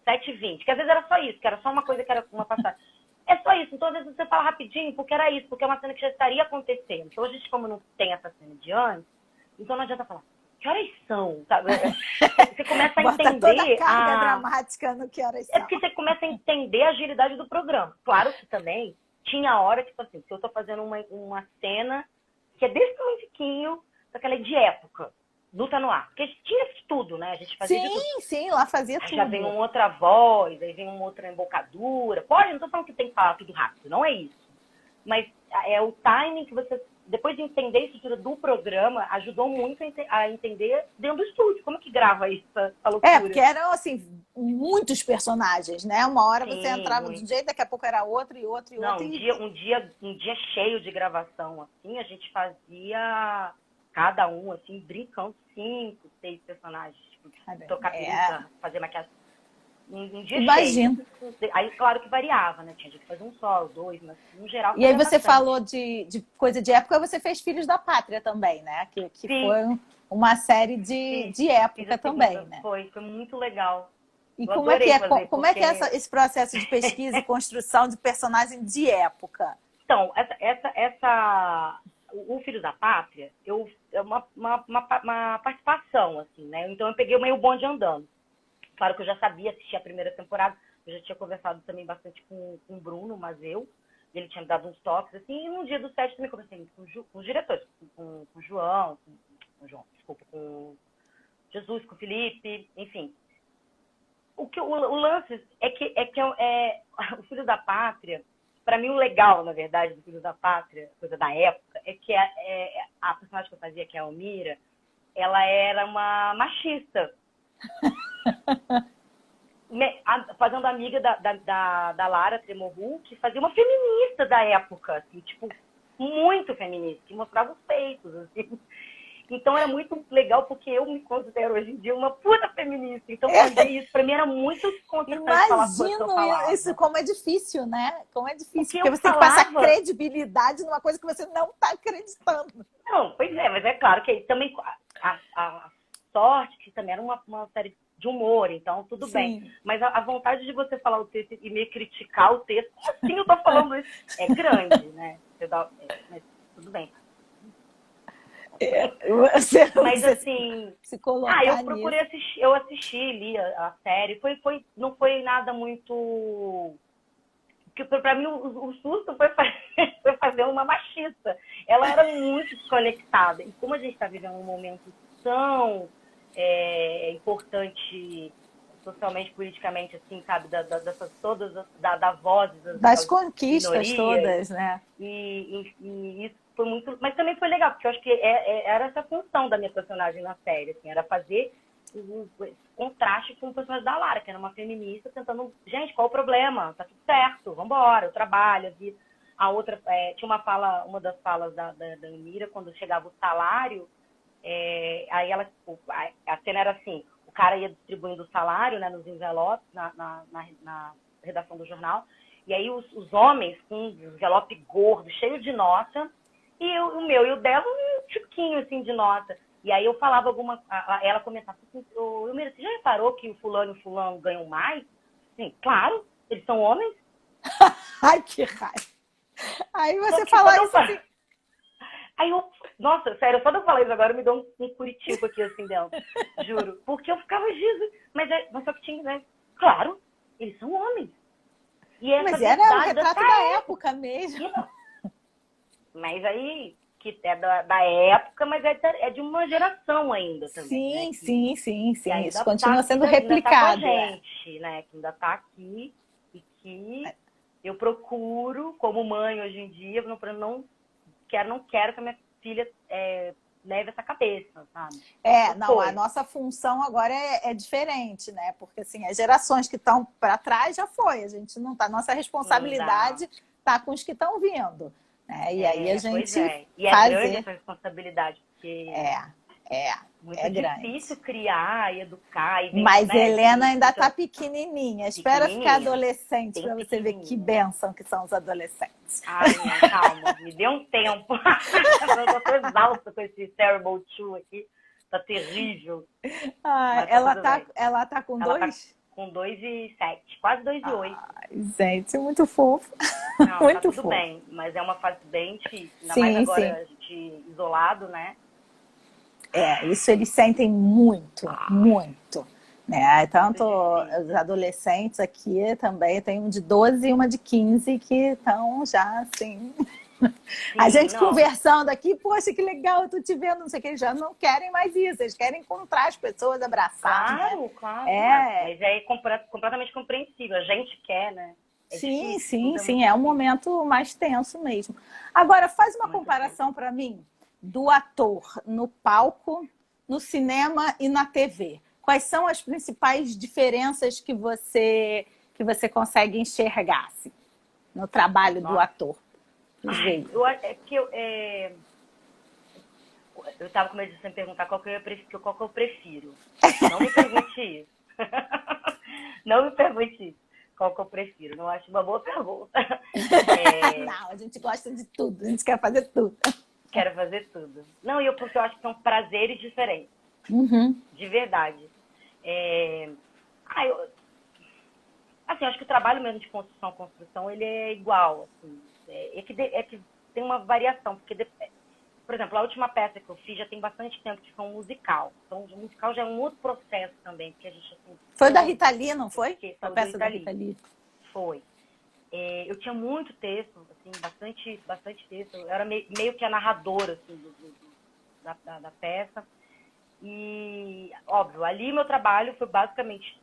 7h20. Que às vezes era só isso, que era só uma coisa que era uma passagem. É só isso. Então, às vezes você fala rapidinho, porque era isso, porque é uma cena que já estaria acontecendo. Então, a gente, como não tem essa cena de antes, então não adianta falar, que horas são? Sabe? Você começa a entender... toda a carga dramática no que horas são. É porque você começa a entender a agilidade do programa. Claro que também tinha hora, tipo assim, que eu tô fazendo uma cena que é desse tamanho, daquela de época, do Tá No Ar. Porque tinha tudo, né? A gente fazia de tudo. Sim, lá fazia tudo. Já vem uma outra voz, aí vem uma outra embocadura. Pode, não tô falando que tem que falar tudo rápido, não é isso. Mas é o timing que você, depois de entender a estrutura do programa, ajudou muito a entender dentro do estúdio. Como que grava isso, essa loucura? Porque eram, assim, muitos personagens, né? Uma hora você entrava muito. de um jeito, daqui a pouco era outro e outro e outro. Um dia cheio de gravação, assim, a gente fazia cada um, assim, brincando 5, 6 personagens. Tipo, tocar peruca, fazer maquiagem. Um dia Imagino. cheio. Aí, claro que variava, né? Tinha gente que fazer um só, 2, mas no geral... E aí você bastante. falou de coisa de época, você fez Filhos da Pátria também, né? Que foi uma série de época também, né? Foi muito legal. E como é que é, como é que é esse processo de pesquisa e construção de personagem de época? Então, o Filho da Pátria, é uma participação, assim, né? Então eu peguei meio bonde andando. Claro que eu já sabia assistir a primeira temporada, eu já tinha conversado também bastante com o Bruno Mazeu, ele tinha me dado uns toques, assim, e no dia do set também conversei com os diretores, com o João, com o Jesus, com o Felipe, enfim. O lance é que o Filho da Pátria, para mim o legal, na verdade, do Filho da Pátria, coisa da época, é que a personagem que eu fazia, que é a Almira, ela era uma machista. Fazendo amiga da Lara Tremorru, que fazia uma feminista da época, assim, tipo, muito feminista, que mostrava os peitos, assim. Então era muito legal, porque eu me considero hoje em dia uma puta feminista. Então fazer isso pra mim era muito desconcertante falar coisa que eu falava. Isso, como é difícil, né? Como é difícil, porque você tem que passar credibilidade numa coisa que você não tá acreditando. Não, pois é, mas é claro que também a sorte que também era uma série de humor, então tudo bem. Mas a vontade de você falar o texto e me criticar o texto, assim eu tô falando isso, é grande, né? Mas tudo bem. Mas assim, se colocar eu procurei assistir, eu assisti, li a série, não foi nada muito... Porque pra mim o susto foi fazer uma machista. Ela era muito desconectada. E como a gente tá vivendo um momento tão importante socialmente, politicamente, assim, sabe, dessas todas, da vozes das conquistas minorias, todas, né? E isso foi muito, mas também foi legal, porque eu acho que era essa função da minha personagem na série, assim, era fazer o contraste com o personagem da Lara, que era uma feminista tentando, gente, qual o problema? Tá tudo certo, vambora, eu trabalho, a outra, tinha uma das falas da Mira, quando chegava o salário, aí a cena era assim, o cara ia distribuindo o salário, né, nos envelopes, na redação do jornal, e aí os homens com um envelope gordo, cheio de nota, e o meu e o dela um tiquinho assim de nota. E aí eu falava ela comentava assim, Mira, você já reparou que o fulano e o fulano ganham mais? Sim, claro, eles são homens. Ai, que raiva. Aí você fala isso assim... Aí nossa, sério, só de eu falar isso agora me deu um curitico aqui assim dentro, juro. Porque eu ficava giz, mas só que tinha, né? Claro, eles são homens. E mas era o retrato da época mesmo. Mas aí, que é da época, mas é de uma geração ainda Sim, também. Né? sim. Isso continua sendo replicado. Ainda tá com a gente, né? Que ainda tá aqui e que eu procuro, como mãe hoje em dia, não quero que a minha filha leve essa cabeça, sabe? Não, a nossa função agora é diferente, né? Porque assim, as gerações que estão para trás já foi, a gente não tá, nossa responsabilidade tá com os que estão vindo, né? E aí a gente E é grande essa responsabilidade, porque muito difícil grande. criar e educar. E mas Helena ainda tá pequenininha. Espera ficar adolescente para você ver que bênção que são os adolescentes. Ai, não, calma. Me dê um tempo. Eu tô exausta com esse Terrible 2 aqui. Tá terrível. Ela tá com ela 2? Tá com 2 e 7. Quase 2 e 8. Ai, gente, muito fofo. Não, muito tá tudo fofo. bem. Mas é uma fase bem difícil. Ainda mais agora a gente isolado, né? Isso eles sentem muito, muito. Né? Tanto os adolescentes aqui também, tem um de 12 e uma de 15 que estão já assim. A gente conversando aqui, poxa, que legal, eu tô te vendo, não sei o que, eles já não querem mais isso, eles querem encontrar as pessoas, abraçar. Claro. Mas é completamente compreensível, a gente quer, né? Sim, é um momento mais tenso mesmo. Agora, faz uma comparação para mim do ator no palco, no cinema e na TV. Quais são as principais diferenças que você consegue enxergar assim, no trabalho do ator? Eu estava com medo de você me perguntar qual que eu prefiro. Não me pergunte isso. Não me pergunte isso. Qual que eu prefiro? Não acho uma boa pergunta. Não, a gente gosta de tudo, a gente quer fazer tudo. Quero fazer tudo. Não, porque eu acho que são prazeres diferentes. De verdade. Eu acho que o trabalho mesmo de construção, ele é igual. Assim. É que tem uma variação, porque, por exemplo, a última peça que eu fiz já tem bastante tempo, que foi um musical. Então, o musical já é um outro processo também, porque a gente... Assim, foi da Rita Lee, não foi? Foi a peça da Rita Lee. Foi. Eu tinha muito texto, assim, bastante texto. Eu era meio que a narradora assim, da peça. E, óbvio, ali meu trabalho foi basicamente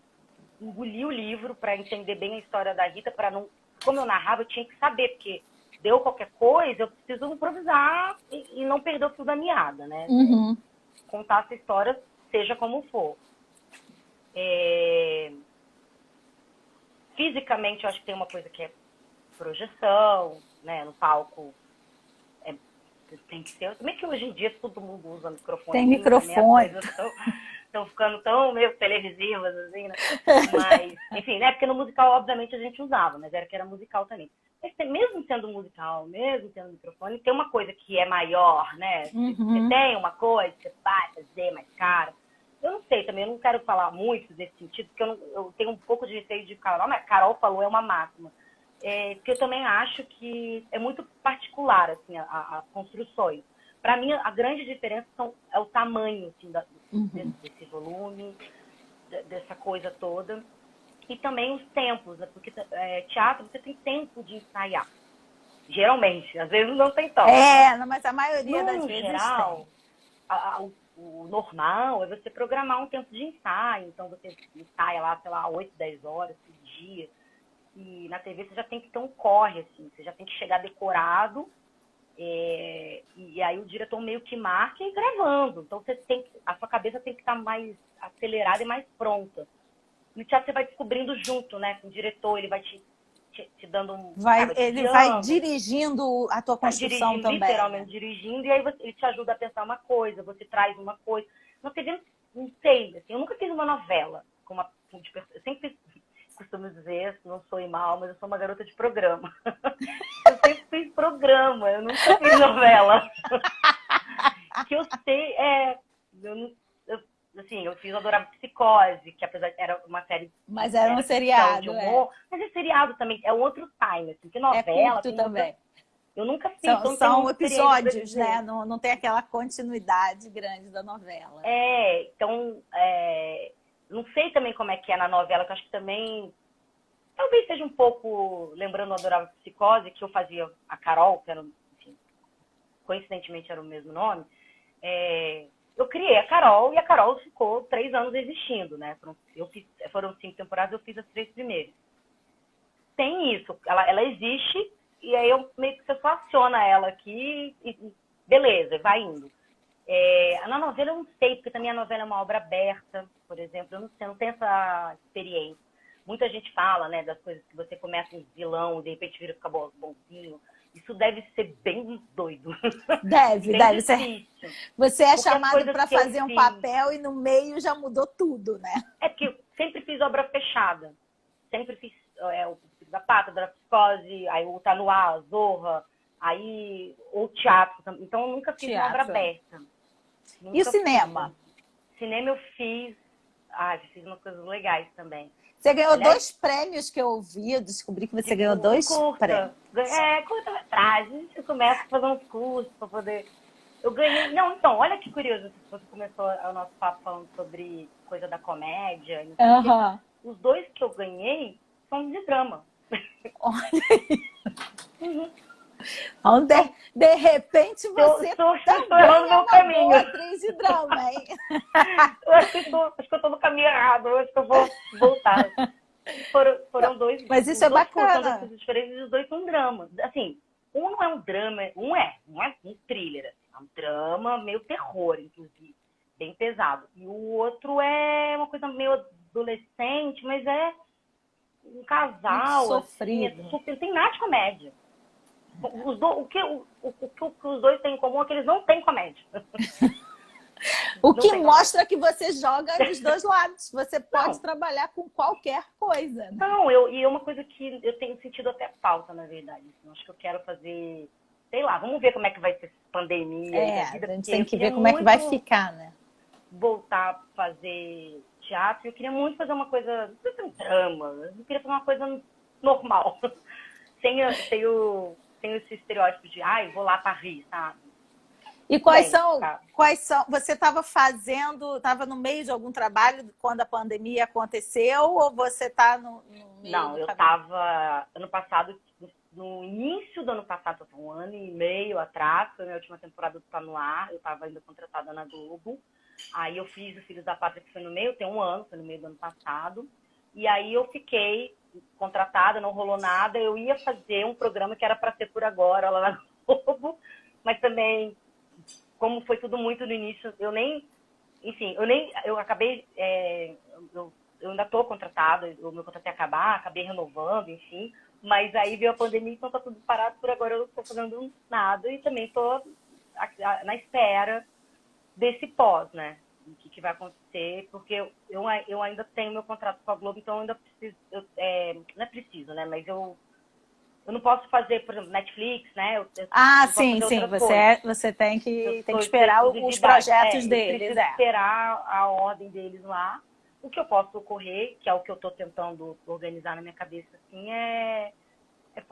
engolir o livro para entender bem a história da Rita, para não... Como eu narrava, eu tinha que saber, porque deu qualquer coisa, eu preciso improvisar e não perder o fio da meada, né? Contar essa história, seja como for. Fisicamente, eu acho que tem uma coisa que é projeção, né? No palco tem que ser. Também que hoje em dia todo mundo usa microfone. Tem microfone. Estão ficando tão meio televisivas, assim, né? Mas, enfim, né? Porque no musical, obviamente, a gente usava, mas era musical também. Mas mesmo sendo musical, mesmo tendo microfone, tem uma coisa que é maior, né? Você tem uma coisa que você vai fazer mais cara. Eu não sei também, eu não quero falar muito nesse sentido, porque eu tenho um pouco de receio de falar, mas Carol falou, é uma máxima. Porque eu também acho que é muito particular, assim, as construções. Para mim, a grande diferença é o tamanho, assim, desse volume, dessa coisa toda. E também os tempos, né? Porque teatro, você tem tempo de ensaiar. Geralmente, às vezes não tem tempo. Mas a maioria das vezes geral, o normal é você programar um tempo de ensaio. Então, você ensaia lá, sei lá, 8, 10 horas por dia. E na TV você já tem que ter um corre, assim. Você já tem que chegar decorado. E aí o diretor meio que marca e ir gravando. Então, a sua cabeça tem que estar mais acelerada e mais pronta. No teatro você vai descobrindo junto, né? Com o diretor, ele vai te dando um... Ele vai dirigindo a tua construção também. Literalmente dirigindo, e aí ele te ajuda a pensar uma coisa, você traz uma coisa. Na TV, não sei, assim, eu nunca fiz uma novela. Eu sempre costumo dizer, não sou mal, mas eu sou uma garota de programa. Eu sempre fiz programa, eu nunca fiz novela. Que eu sei, eu fiz Adorável Psicose, que apesar de era uma série... Mas era um seriado, de humor, mas é seriado também, é outro time, assim, que novela... curto também. Eu nunca fiz. São episódios, né? Não tem aquela continuidade grande da novela. Então, não sei também como é que é na novela, que eu acho que também... Talvez seja um pouco, lembrando o Adorável Psicose, que eu fazia a Carol, que era, enfim, coincidentemente era o mesmo nome, eu criei a Carol e a Carol ficou 3 anos existindo, né? Foram 5 temporadas, eu fiz as 3 primeiras. Tem isso, ela existe, e aí eu meio que você só aciona ela aqui e beleza, vai indo. Na novela eu não sei, porque também a novela é uma obra aberta, por exemplo, eu não sei, eu não tenho essa experiência. Muita gente fala, né, das coisas que você começa um vilão, de repente vira ficar bonzinho. Isso deve ser bem doido. Deve, bem deve ser. difícil. Você é Porque as chamado coisas para que eu fazer um fiz... papel e no meio já mudou tudo, né? É porque eu sempre fiz obra fechada. Sempre fiz o Filho da Pátria, da Psicose, aí o Tá no Ar, Zorra, aí o teatro. Então eu nunca fiz uma obra Teatro. aberta. E o Nunca cinema? fiz. Cinema eu fiz... fiz umas coisas legais também. Você ganhou Aliás, 2 prêmios que eu ouvi, eu descobri que você ganhou 2 prêmios. Curta-metragem. Eu começo a fazer uns cursos para poder... Eu ganhei... Não, então, olha que curioso. Você começou o nosso papo falando sobre coisa da comédia. Não sei o quê. Aham. Os 2 que eu ganhei são de drama. Olha aí. Então, de repente, você estou também errando é meu uma caminho. boa atriz de drama, hein? Eu acho que eu estou no caminho errado. Eu acho que eu vou voltar. Foram 2... Mas isso é Os 2 são bacana. coisas diferentes e os 2 são dramas. Assim, um não é um drama, não é um thriller. Assim, é um drama meio terror, inclusive. Bem pesado. E o outro é uma coisa meio adolescente, mas é um casal, Muito assim, sofrido. não tem nada de comédia. O que os 2 têm em comum é que eles não têm comédia. O Não que tem mostra que você joga dos 2 lados. Você pode Não. trabalhar com qualquer coisa, né? Não, e é uma coisa que eu tenho sentido até falta, na verdade. Assim, acho que eu quero fazer, sei lá, vamos ver como é que vai ser essa pandemia aí da vida. A gente Porque tem eu que queria ver como é que vai muito ficar, né? voltar a fazer teatro. Eu queria muito fazer uma coisa, não sei, um drama. Eu queria fazer uma coisa normal. sem esse estereótipo de, vou lá para rir, sabe? E quais são? Você estava no meio de algum trabalho quando a pandemia aconteceu ou você está no meio Não, do eu caminho? estava ano passado, no início do ano passado, um ano e meio atrás, foi a minha última temporada do Tá no Ar, eu estava ainda contratada na Globo. Aí eu fiz o Filhos da Pátria, que foi no meio, tem um ano, foi no meio do ano passado. E aí eu fiquei contratada, não rolou nada. Eu ia fazer um programa que era para ser por agora, lá na Globo, mas também, como foi tudo muito no início, eu acabei, eu ainda estou contratada, o meu contrato ia acabar, acabei renovando, enfim, mas aí veio a pandemia, então está tudo parado, por agora eu não estou fazendo nada e também estou na espera desse pós, né? O que vai acontecer, porque eu ainda tenho meu contrato com a Globo, então eu ainda preciso, não é preciso, né? Mas eu não posso fazer, por exemplo, Netflix, né? Eu Sim. Você tem que esperar os exclusividade. projetos Eu deles. preciso esperar a ordem deles lá. O que eu posso ocorrer, que é o que eu estou tentando organizar na minha cabeça, assim, é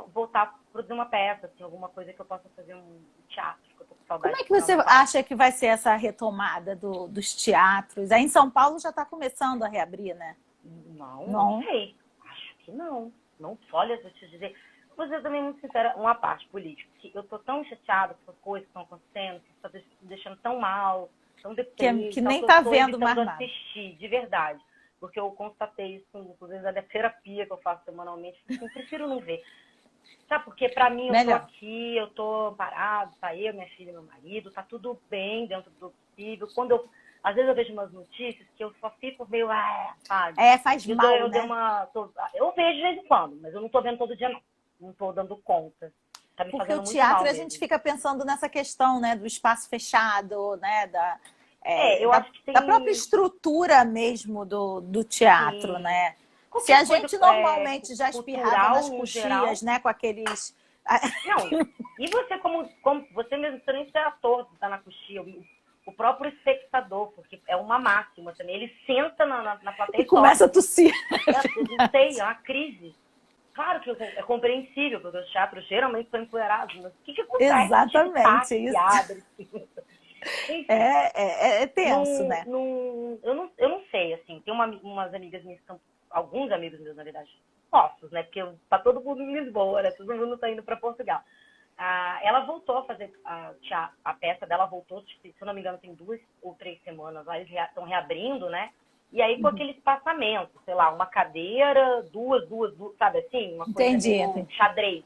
voltar a produzir uma peça, assim, alguma coisa que eu possa fazer um teatro, que eu tô com saudade. Como é que você acha que vai ser essa retomada dos teatros? Aí em São Paulo já está começando a reabrir, né? Não sei. Acho que não. Não, olha, vou te dizer. Vou ser também muito sincera, uma parte política, que eu tô tão chateada com as coisas que estão acontecendo, que está me deixando tão mal, tão deprimido, que nem tá vendo mais nada. Assistir, de verdade. Porque eu constatei isso, inclusive, da terapia que eu faço semanalmente. Eu prefiro não ver. Sabe, porque pra mim, eu tô aqui, eu tô parado, tá eu, minha filha e meu marido, tá tudo bem dentro do possível. Às vezes eu vejo umas notícias que eu só fico meio, sabe? Faz mal, eu né? Eu vejo de vez em quando, mas eu não tô vendo todo dia, não. Não tô dando conta. Tá me porque fazendo o muito mal teatro, a mesmo. gente fica pensando nessa questão, né, do espaço fechado, né, eu acho que tem... da própria estrutura mesmo do teatro, Sim. né? Qualquer Se a gente normalmente já espirrava nas cultural, coxias, geral, né, com aqueles... Não, e você como você mesmo, você nem ser ator, tá na coxia, o próprio espectador, porque é uma máxima também, ele senta na plateia e começa a tossir. Eu não sei, é uma crise. Claro que é compreensível, porque os teatros geralmente são empoeirados, mas o que acontece? Exatamente, isso. Abre, é tenso, né? Eu não sei, assim, tem umas amigas minhas, alguns amigos meus, na verdade, nossos, né? Porque tá todo mundo em Lisboa, né? Todo mundo tá indo para Portugal. Ela voltou a fazer a peça dela, voltou, se eu não me engano, tem 2 ou 3 semanas. Lá eles estão reabrindo, né? E aí com aquele espaçamento, sei lá, uma cadeira, duas, sabe assim? Uma coisa meio xadrez.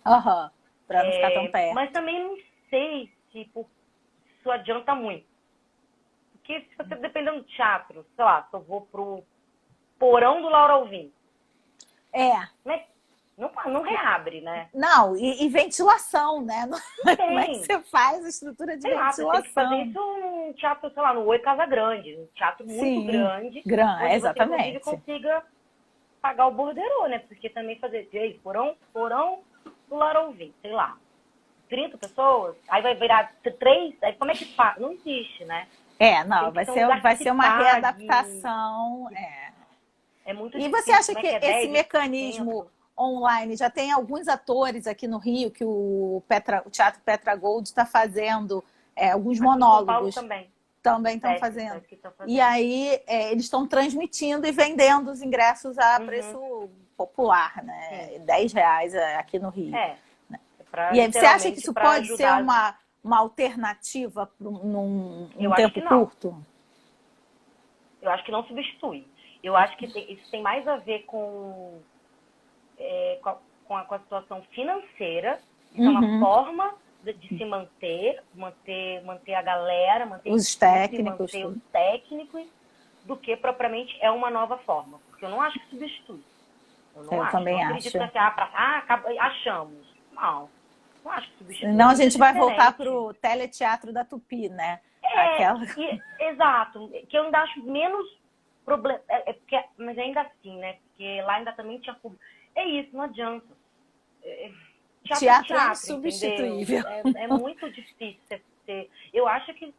Pra não ficar tão perto. Mas também não sei se isso adianta muito. Porque se você, dependendo do teatro, sei lá, se eu vou pro Porão do Laura Alvim, né? Não reabre, né? Não, e ventilação, né? Como é que você faz a estrutura de sei lá, ventilação? você tem que fazer isso num teatro, sei lá, no Oi Casa Grande, um teatro muito grande, onde exatamente. você, inclusive, consiga pagar o borderô, né? Porque também fazer, porão do Laura Alvim, sei lá, 30 pessoas, aí vai virar 3, aí como é que faz? Não existe, né? Não, vai ser uma readaptação. É muito e difícil. você acha Como que é que é esse 10, mecanismo 100? Online, já tem alguns atores aqui no Rio que o Teatro Petra Gold está fazendo alguns monólogos. São Paulo também estão fazendo. E aí eles estão transmitindo e vendendo os ingressos a preço popular, né? R$10 aqui no Rio. E aí, você acha que isso pode ser uma alternativa num tempo curto? Eu acho que não substitui. Eu acho que isso tem mais a ver com a situação financeira. Isso é uma forma de se manter a galera, manter os técnicos, do que propriamente é uma nova forma. Porque eu não acho que substitui. Eu também acredito acho. Que achamos. Não acho que substitui. Senão a gente vai voltar para o teleteatro da Tupi, né? Exato. Que eu ainda acho menos problema. Mas ainda assim, né? Porque lá ainda também tinha público. É isso, não adianta. Teatro é insubstituível. É muito difícil. Eu acho que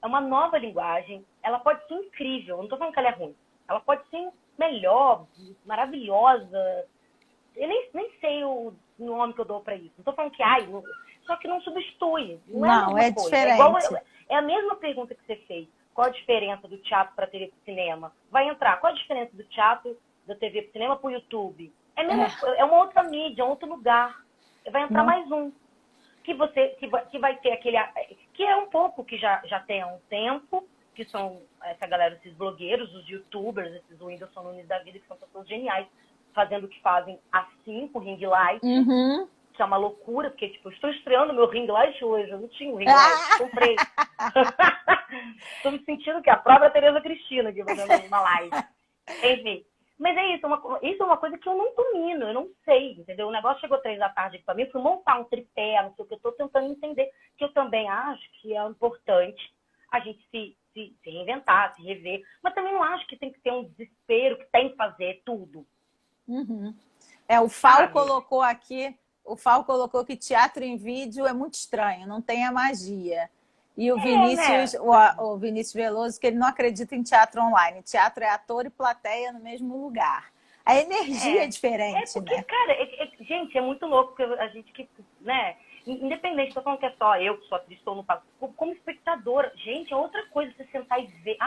é uma nova linguagem. Ela pode ser incrível. Eu não estou falando que ela é ruim. Ela pode ser melhor, maravilhosa. Eu nem sei o nome que eu dou para isso. Não estou falando que só que não substitui. Não é coisa. Diferente. É a mesma pergunta que você fez. Qual a diferença do teatro para a TV para o cinema? Vai entrar. Qual a diferença do teatro, da TV para o cinema para o YouTube? É uma outra mídia, é um outro lugar. Vai entrar mais um. Que vai ter aquele... Que é um pouco que já tem há um tempo, que são essa galera, esses blogueiros, os youtubers, esses Whindersson Nunes da vida, que são pessoas geniais, fazendo o que fazem assim, com ring light, que é uma loucura, porque, tipo, eu estou estreando meu ring light hoje, eu não tinha um ring light, comprei. Estou me sentindo que a própria Tereza Cristina aqui fazendo uma live. Enfim. Mas é isso, isso é uma coisa que eu não domino, eu não sei, entendeu? O negócio chegou 3 da tarde aqui para mim, fui montar um tripé, não sei o que, eu estou tentando entender, que eu também acho que é importante a gente se reinventar, se rever, mas também não acho que tem que ter um desespero, que tem que fazer tudo. O Fal colocou aqui, que teatro em vídeo é muito estranho, não tem a magia. E o Vinícius, o Vinícius Veloso, que ele não acredita em teatro online. Teatro é ator e plateia no mesmo lugar. A energia é diferente, porque, né? Cara, gente, é muito louco, porque a gente que, né, independente, estou falando que é só eu que sou atriz, estou no palco, como espectadora, gente, é outra coisa você sentar e ver.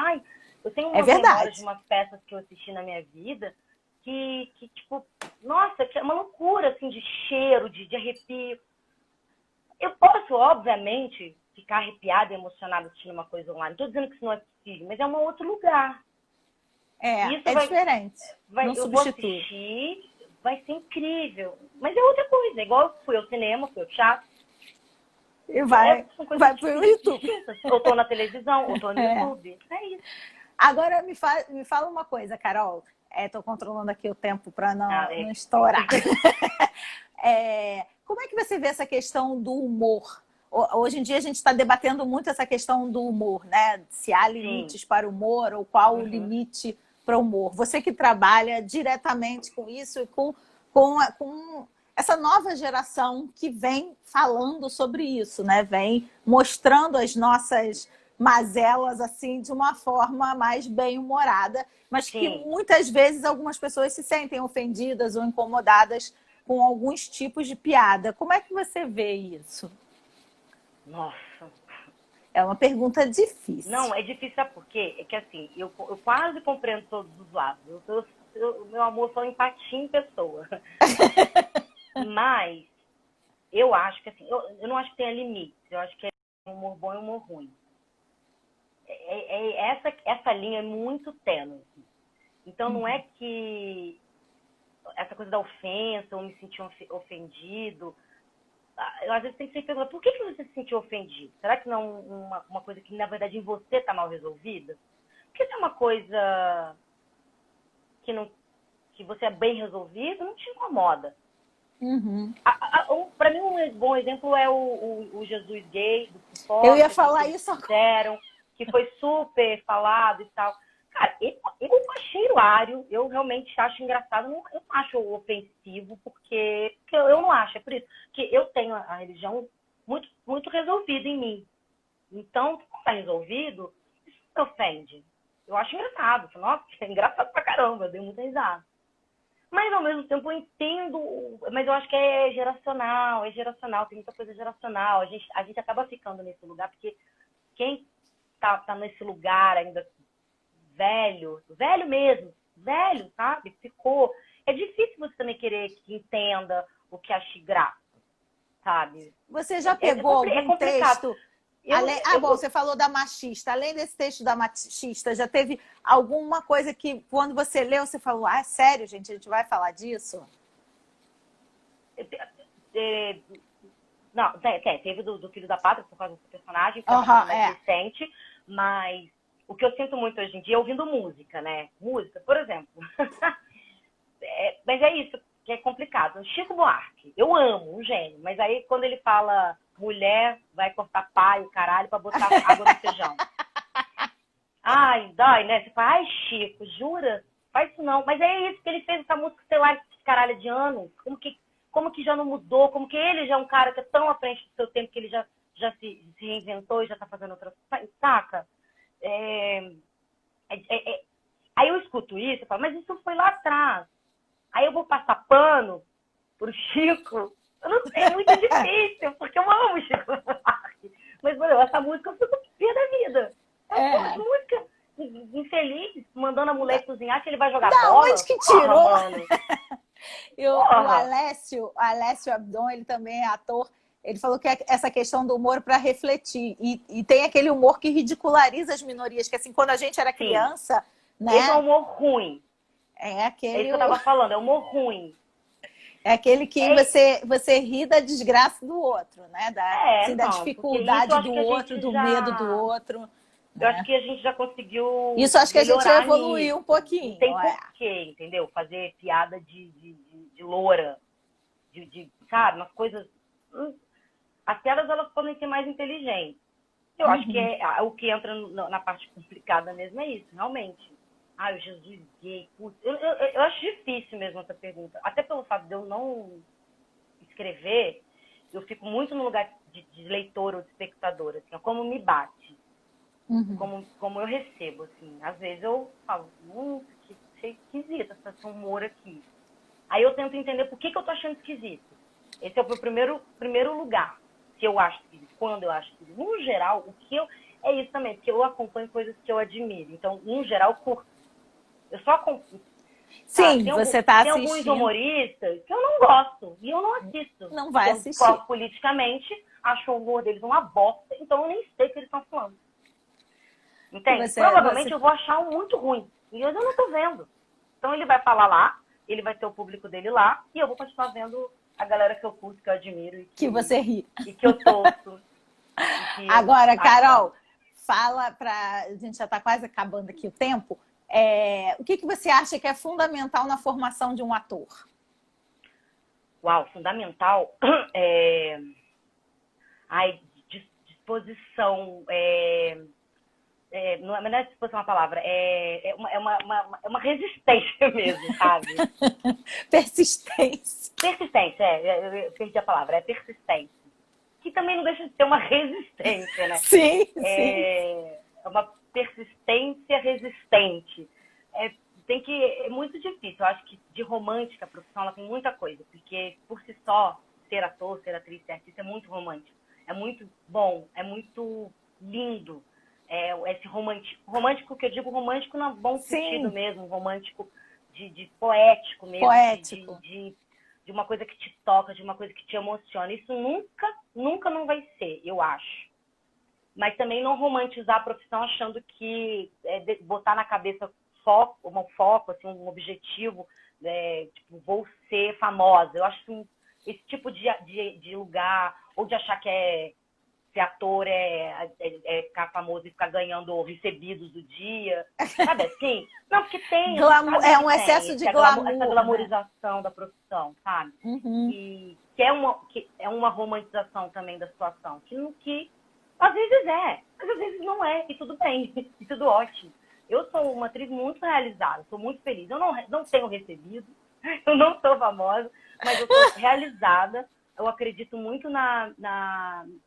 Eu tenho umas memórias de umas peças que eu assisti na minha vida, que tipo, nossa, que é uma loucura, assim, de cheiro, de arrepio. Eu posso, obviamente, ficar arrepiada e emocionada assistindo uma coisa online. Não estou dizendo que isso não é possível, mas é um outro lugar. Diferente. Não eu substitui. Vou assistir, vai ser incrível. Mas é outra coisa. Igual eu fui ao cinema, fui ao teatro. E vai para o YouTube. Ou estou na televisão, ou estou no YouTube. É isso. Agora, me fala uma coisa, Carol. Estou controlando aqui o tempo para não estourar. Como é que você vê essa questão do humor? Hoje em dia a gente está debatendo muito essa questão do humor, né? Se há limites para o humor ou qual o limite para o humor. Você que trabalha diretamente com isso e com essa nova geração que vem falando sobre isso, né? Vem mostrando as nossas mazelas assim de uma forma mais bem-humorada, mas que muitas vezes algumas pessoas se sentem ofendidas ou incomodadas com alguns tipos de piada. Como é que você vê isso? Nossa. É uma pergunta difícil. Não, é difícil, sabe por quê? É que assim, eu quase compreendo todos os lados. Meu amor, só empatia em pessoa. Mas eu acho que assim, eu não acho que tenha limites. Eu acho que é humor bom e humor ruim. Essa linha é muito tênue. Então não é que essa coisa da ofensa, ou me sentir ofendido, eu às vezes tem que ser perguntar, por que você se sentiu ofendido? Será que não uma coisa que, na verdade, em você está mal resolvida? Porque se é uma coisa que, não, que você é bem resolvido, não te incomoda. Uhum. Para mim, um bom exemplo é o Jesus gay, do Pipoca, Eu ia falar isso agora. fizeram, que foi super falado e tal. Cara, eu achei hilário, eu realmente acho engraçado, eu não acho ofensivo, porque eu não acho, é por isso que eu tenho a religião muito, muito resolvida em mim. Então, como está resolvido, isso não me ofende. Eu acho engraçado, nossa, é engraçado pra caramba, eu dei muita risada. Mas, ao mesmo tempo, eu entendo, mas eu acho que é geracional, tem muita coisa geracional. A gente acaba ficando nesse lugar, porque quem tá nesse lugar ainda velho mesmo, velho, sabe? Ficou. É difícil você também querer que entenda o que ache graça, sabe? Você já pegou algum complicado. texto? Bom, você falou da machista. Além desse texto da machista, já teve alguma coisa que, quando você leu, você falou, ah, sério, gente, a gente vai falar disso? Não, teve do Filho da Pátria, por causa do personagem, que é uma coisa mais recente, mas o que eu sinto muito hoje em dia é ouvindo música, né? Música, por exemplo. Mas é isso que é complicado. Chico Buarque, eu amo, um gênio, mas aí quando ele fala mulher vai cortar pai, o caralho, pra botar água no feijão. Ai, dói, né? Você fala, ai, Chico, jura? Faz isso não. Mas é isso que ele fez essa música, sei lá, caralho de ano. Como que já não mudou? Como que ele já é um cara que é tão à frente do seu tempo que ele já se reinventou e já tá fazendo outras coisas, saca? Aí eu escuto isso e falo, mas isso foi lá atrás. Aí eu vou passar pano pro Chico. Eu não sei, é muito difícil, porque eu amo o Chico Buarque. Mas, mano, essa música eu fico pia da vida. É música infeliz, mandando a mulher cozinhar que ele vai jogar bola. Onde que tirou? Mano. O Alessio Abdon, ele também é ator. Ele falou que essa questão do humor para refletir. E tem aquele humor que ridiculariza as minorias, que assim, quando a gente era criança, né? Esse é um humor ruim. É aquele. É isso que eu tava falando, é humor ruim. É aquele que você ri da desgraça do outro, né? Da dificuldade do outro, do medo do outro. Eu acho que a gente já conseguiu. Isso acho que a gente evoluiu um pouquinho. Tem porquê, entendeu? Fazer piada de loura, sabe? Umas coisas. As piadas elas podem ser mais inteligentes. Eu acho que o que entra na parte complicada mesmo é isso, realmente. Ah, o Jesus gay, putz. Eu acho difícil mesmo essa pergunta. Até pelo fato de eu não escrever, eu fico muito no lugar de leitor ou de espectador, assim, como me bate. Como eu recebo, assim. Às vezes eu falo, que esquisito esse humor aqui. Aí eu tento entender por que eu tô achando esquisito. Esse é o meu primeiro lugar. Se eu acho esquisito, quando eu acho esquisito. No geral, é isso também, porque eu acompanho coisas que eu admiro. Então, no geral, eu curto. Eu só acompanho. Sim, você tá assistindo. Tem alguns humoristas que eu não gosto. E eu não assisto. Não vai assistir. Eu politicamente, acho o humor deles uma bosta. Então, eu nem sei o que eles estão falando. Entende? Provavelmente eu vou achar um muito ruim. E eu não tô vendo. Então, ele vai falar lá. Ele vai ter o público dele lá. E eu vou continuar vendo a galera que eu curto, que eu admiro. E que você ri. E que eu torço. Agora, Carol, fala pra... A gente já está quase acabando aqui o tempo. O que você acha que é fundamental na formação de um ator? Uau, fundamental? Disposição... não é disposição uma palavra. É uma resistência mesmo, sabe? Persistência. Persistência, eu perdi a palavra. É persistência. Que também não deixa de ser uma resistência, né? Sim, sim. É uma persistência resistente. É muito difícil. Eu acho que de romântica, a profissão, ela tem muita coisa. Porque, por si só, ser ator, ser atriz, ser artista é muito romântico. É muito bom, é muito lindo. Esse romântico que eu digo romântico no bom sentido mesmo. Romântico de poético mesmo. Poético. De uma coisa que te toca, de uma coisa que te emociona. Isso nunca não vai ser, eu acho. Mas também não romantizar a profissão achando que botar na cabeça um foco, assim, um objetivo, tipo, vou ser famosa. Eu acho esse tipo de lugar, ou de achar que ser ator é ficar famoso e ficar ganhando recebidos do dia, sabe assim? Não, porque tem, É um excesso de glamour, essa glamorização, né, da profissão, sabe? Uhum. E que é uma romantização também da situação, que às vezes mas às vezes não é, e tudo bem, e tudo ótimo. Eu sou uma atriz muito realizada, sou muito feliz. Eu não tenho recebido, eu não sou famosa, mas eu estou realizada. Eu acredito muito na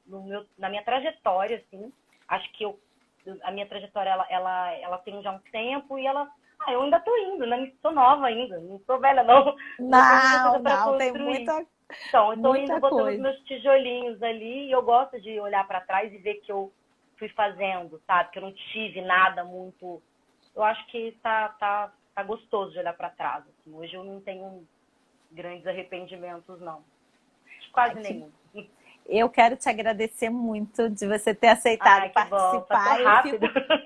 minha trajetória, assim. Acho que a minha trajetória, ela tem já um tempo e eu ainda estou indo, né? Sou nova ainda, não sou velha, não. Não, tem muita Então, eu estou indo botando coisa. os meus tijolinhos ali e eu gosto de olhar para trás e ver que eu fui fazendo, sabe? Que eu não tive nada muito... Eu acho que tá gostoso de olhar para trás. Assim. Hoje eu não tenho grandes arrependimentos, não. Quase nenhum. Eu quero te agradecer muito de você ter aceitado participar.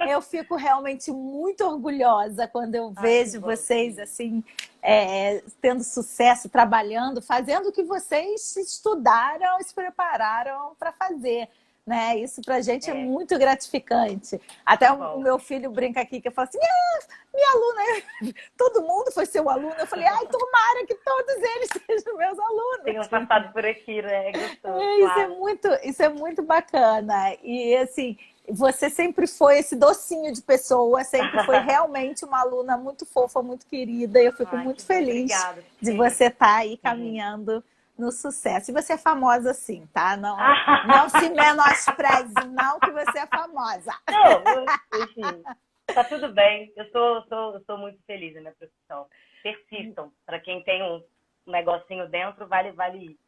Eu fico realmente muito orgulhosa quando eu vejo vocês assim, tendo sucesso, trabalhando, fazendo o que vocês estudaram e se prepararam para fazer. Né? Isso pra gente é muito gratificante. Até o meu filho brinca aqui, que eu falo assim, minha aluna, todo mundo foi seu aluno. Eu falei, ai, tomara que todos eles sejam meus alunos. Tenham passado por aqui, né? É gostoso, isso é muito bacana. E assim, você sempre foi esse docinho de pessoa, sempre foi realmente uma aluna muito fofa, muito querida. E eu fico muito feliz de você estar aí caminhando no sucesso. E você é famosa sim, tá? Não se menospreze, não, que você é famosa. Não, enfim, tá tudo bem. Eu sou muito feliz na minha profissão. Persistam. Para quem tem um negocinho dentro, vale ir.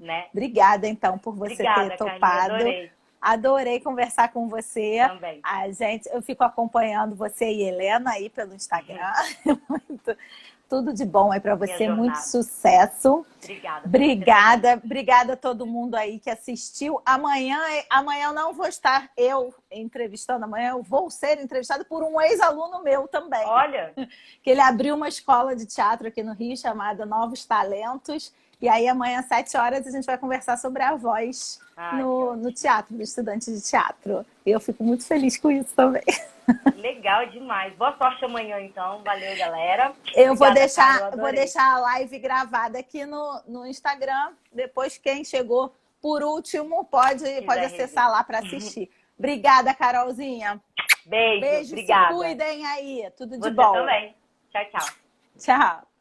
Né? Obrigada, então, por você ter topado. Carlinha, adorei conversar com você. Também. Eu fico acompanhando você e Helena aí pelo Instagram. Tudo de bom aí para você, muito sucesso. Obrigada. Obrigada a todo mundo aí que assistiu. Amanhã eu não vou estar eu entrevistando, amanhã eu vou ser entrevistada por um ex-aluno meu também. Olha! Que ele abriu uma escola de teatro aqui no Rio chamada Novos Talentos. E aí amanhã às 7 horas a gente vai conversar sobre a voz no teatro, do estudante de teatro. E eu fico muito feliz com isso também. Legal demais. Boa sorte amanhã, então. Valeu, galera. Eu vou deixar a live gravada aqui no Instagram. Depois, quem chegou por último pode acessar lá para assistir. Obrigada, Carolzinha. Beijo, obrigada. Se cuidem aí. Tudo de Você bom. também. Tchau, tchau. Tchau.